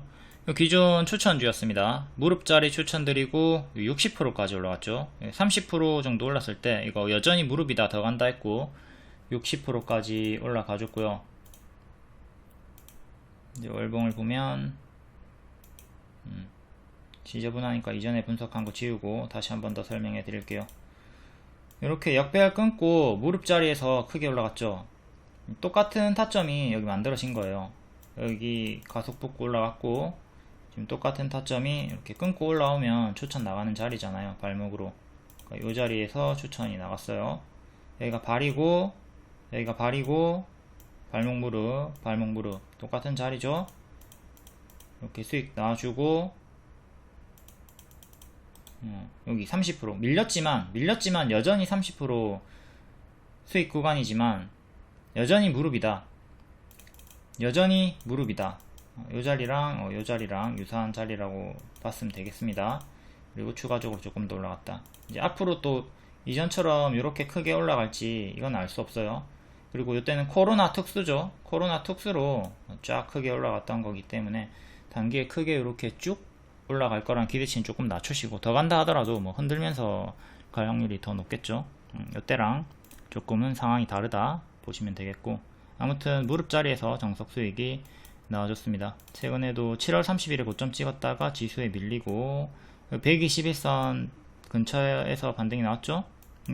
기존 추천주였습니다. 무릎자리 추천드리고 60%까지 올라갔죠. 30% 정도 올랐을 때 이거 여전히 무릎이다 더 간다 했고 60%까지 올라가 줬고요. 이제 월봉을 보면 지저분하니까 이전에 분석한 거 지우고 다시 한 번 더 설명해 드릴게요. 이렇게 역배열 끊고 무릎 자리에서 크게 올라갔죠. 똑같은 타점이 여기 만들어진 거예요. 여기 가속 붙고 올라갔고, 지금 똑같은 타점이 이렇게 끊고 올라오면 추천 나가는 자리잖아요. 발목으로. 그러니까 이 자리에서 추천이 나갔어요. 여기가 발이고, 여기가 발이고, 발목 무릎, 발목 무릎 똑같은 자리죠. 이렇게 수익 나와주고, 여기 30% 밀렸지만 여전히 30% 수익 구간이지만 여전히 무릎이다. 여전히 무릎이다. 요 자리랑 요 자리랑 유사한 자리라고 봤으면 되겠습니다. 그리고 추가적으로 조금 더 올라갔다. 이제 앞으로 또 이전처럼 이렇게 크게 올라갈지 이건 알 수 없어요. 그리고 이때는 코로나 특수죠. 코로나 특수로 쫙 크게 올라갔던 거기 때문에 단기에 크게 이렇게 쭉 올라갈 거란 기대치는 조금 낮추시고, 더 간다 하더라도 뭐 흔들면서 갈 확률이 더 높겠죠. 이때랑 조금은 상황이 다르다 보시면 되겠고, 아무튼 무릎 자리에서 정석 수익이 나와줬습니다. 최근에도 7월 30일에 고점 찍었다가 지수에 밀리고 121선 근처에서 반등이 나왔죠.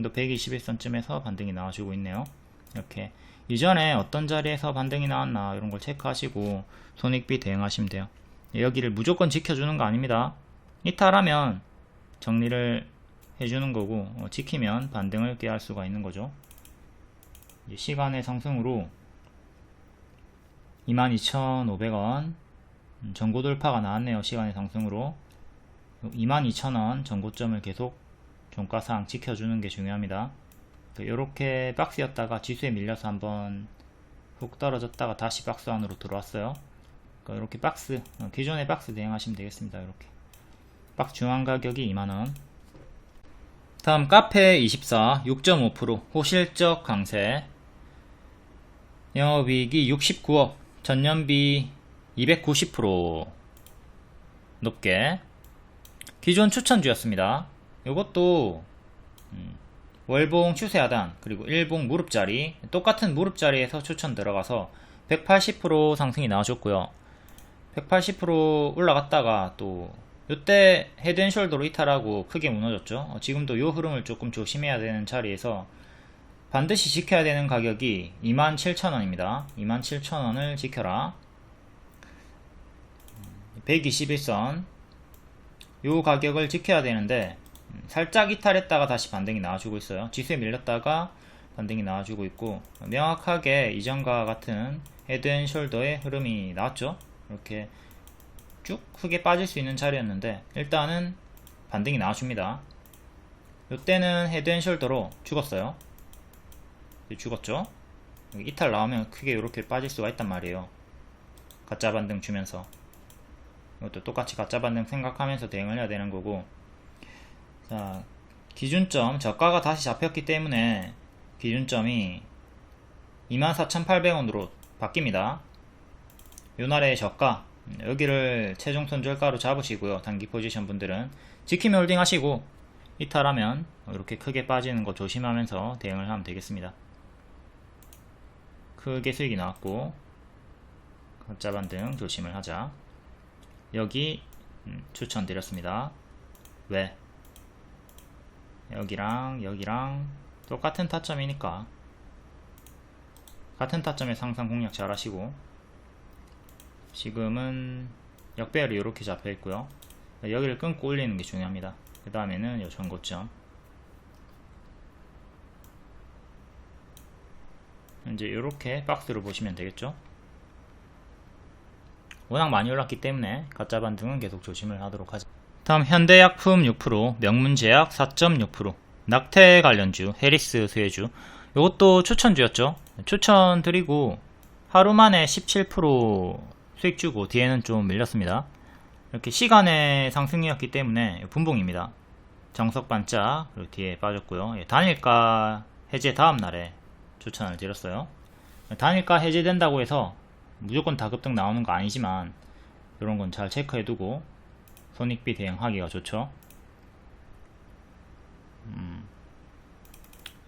또 121선쯤에서 반등이 나와주고 있네요. 이렇게 이전에 어떤 자리에서 반등이 나왔나 이런 걸 체크하시고 손익비 대응하시면 돼요. 여기를 무조건 지켜주는 거 아닙니다. 이탈하면 정리를 해주는 거고, 지키면 반등을 꾀할 수가 있는 거죠. 이제 시간의 상승으로 22,500원 전고 돌파가 나왔네요. 시간의 상승으로 22,000원 전고점을 계속 종가상 지켜주는 게 중요합니다. 이렇게 박스였다가 지수에 밀려서 한번 훅 떨어졌다가 다시 박스 안으로 들어왔어요. 이렇게 박스, 기존의 박스 대응하시면 되겠습니다. 이렇게 박스 중앙 가격이 2만원. 다음 카페24 6.5% 호실적 강세, 영업이익이 69억, 전년비 290% 높게. 기존 추천주였습니다. 이것도 월봉 추세 하단 그리고 일봉 무릎자리, 똑같은 무릎자리에서 추천 들어가서 180% 상승이 나와줬고요. 180% 올라갔다가 또 이때 헤드앤숄더로 이탈하고 크게 무너졌죠. 지금도 이 흐름을 조금 조심해야 되는 자리에서 반드시 지켜야 되는 가격이 27,000원입니다. 27,000원을 지켜라. 121선 요 가격을 지켜야 되는데 살짝 이탈했다가 다시 반등이 나와주고 있어요. 지수에 밀렸다가 반등이 나와주고 있고, 명확하게 이전과 같은 헤드앤숄더의 흐름이 나왔죠. 이렇게 쭉 크게 빠질 수 있는 자리였는데 일단은 반등이 나와줍니다. 이때는 헤드앤숄더로 죽었어요. 죽었죠. 이탈 나오면 크게 이렇게 빠질 수가 있단 말이에요. 가짜 반등 주면서. 이것도 똑같이 가짜 반등 생각하면서 대응을 해야 되는 거고, 자, 기준점 저가가 다시 잡혔기 때문에 기준점이 24,800원으로 바뀝니다. 요날의 저가 여기를 최종 손절가로 잡으시고요. 단기 포지션 분들은 지키면 홀딩 하시고, 이탈하면 이렇게 크게 빠지는 거 조심하면서 대응을 하면 되겠습니다. 크게 수익이 나왔고, 가짜 반등 조심을 하자. 여기 추천드렸습니다. 왜? 여기랑 여기랑 똑같은 타점이니까 같은 타점에 상상 공략 잘 하시고, 지금은 역배열이 이렇게 잡혀 있고요. 여기를 끊고 올리는 게 중요합니다. 그 다음에는 요 전고점, 이제 이렇게 박스로 보시면 되겠죠. 워낙 많이 올랐기 때문에 가짜 반등은 계속 조심을 하도록 하죠. 다음 현대약품 6%, 명문제약 4.6%, 낙태 관련주 해리스 수혜주, 이것도 추천주였죠. 추천드리고 하루 만에 17% 수익 주고 뒤에는 좀 밀렸습니다. 이렇게 시간의 상승이었기 때문에 분봉입니다. 정석 반짝, 그리고 뒤에 빠졌고요. 단일가 해제 다음 날에 추천을 드렸어요. 단일가 해제된다고 해서 무조건 다급등 나오는 거 아니지만 이런 건 잘 체크해 두고 손익비 대응하기가 좋죠.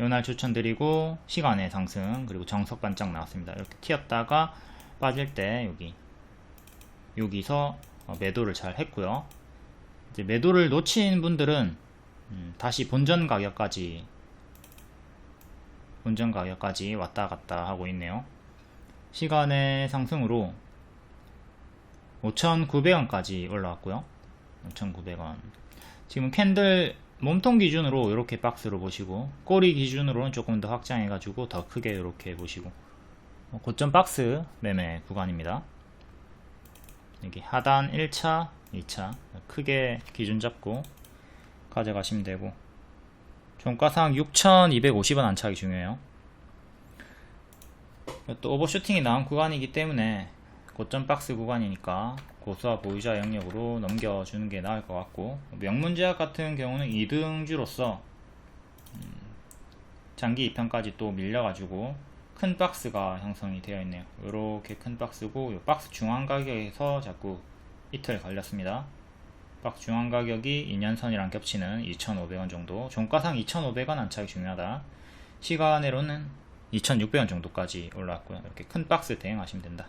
요날 추천드리고 시간의 상승, 그리고 정석 반짝 나왔습니다. 이렇게 튀었다가 빠질 때 여기서 매도를 잘 했고요. 이제 매도를 놓친 분들은 다시 본전 가격까지 왔다 갔다 하고 있네요. 시간의 상승으로 5,900원까지 올라왔고요. 5,900원. 지금 캔들 몸통 기준으로 이렇게 박스로 보시고, 꼬리 기준으로는 조금 더 확장해가지고 더 크게 이렇게 보시고, 고점 박스 매매 구간입니다. 여기 하단 1차, 2차 크게 기준 잡고 가져가시면 되고, 종가상 6,250원 안착이 중요해요. 또 오버슈팅이 나온 구간이기 때문에 고점 박스 구간이니까 고수와 보유자 영역으로 넘겨주는 게 나을 것 같고, 명문제약 같은 경우는 2등주로서 장기 2편까지 또 밀려가지고 큰 박스가 형성이 되어 있네요. 이렇게 큰 박스고, 이 박스 중앙 가격에서 자꾸 이틀 걸렸습니다. 박스 중앙 가격이 2년선이랑 겹치는 2,500원 정도, 종가상 2,500원 안착이 중요하다. 시간으로는 2,600원 정도까지 올라왔고요. 이렇게 큰 박스 대응하시면 된다.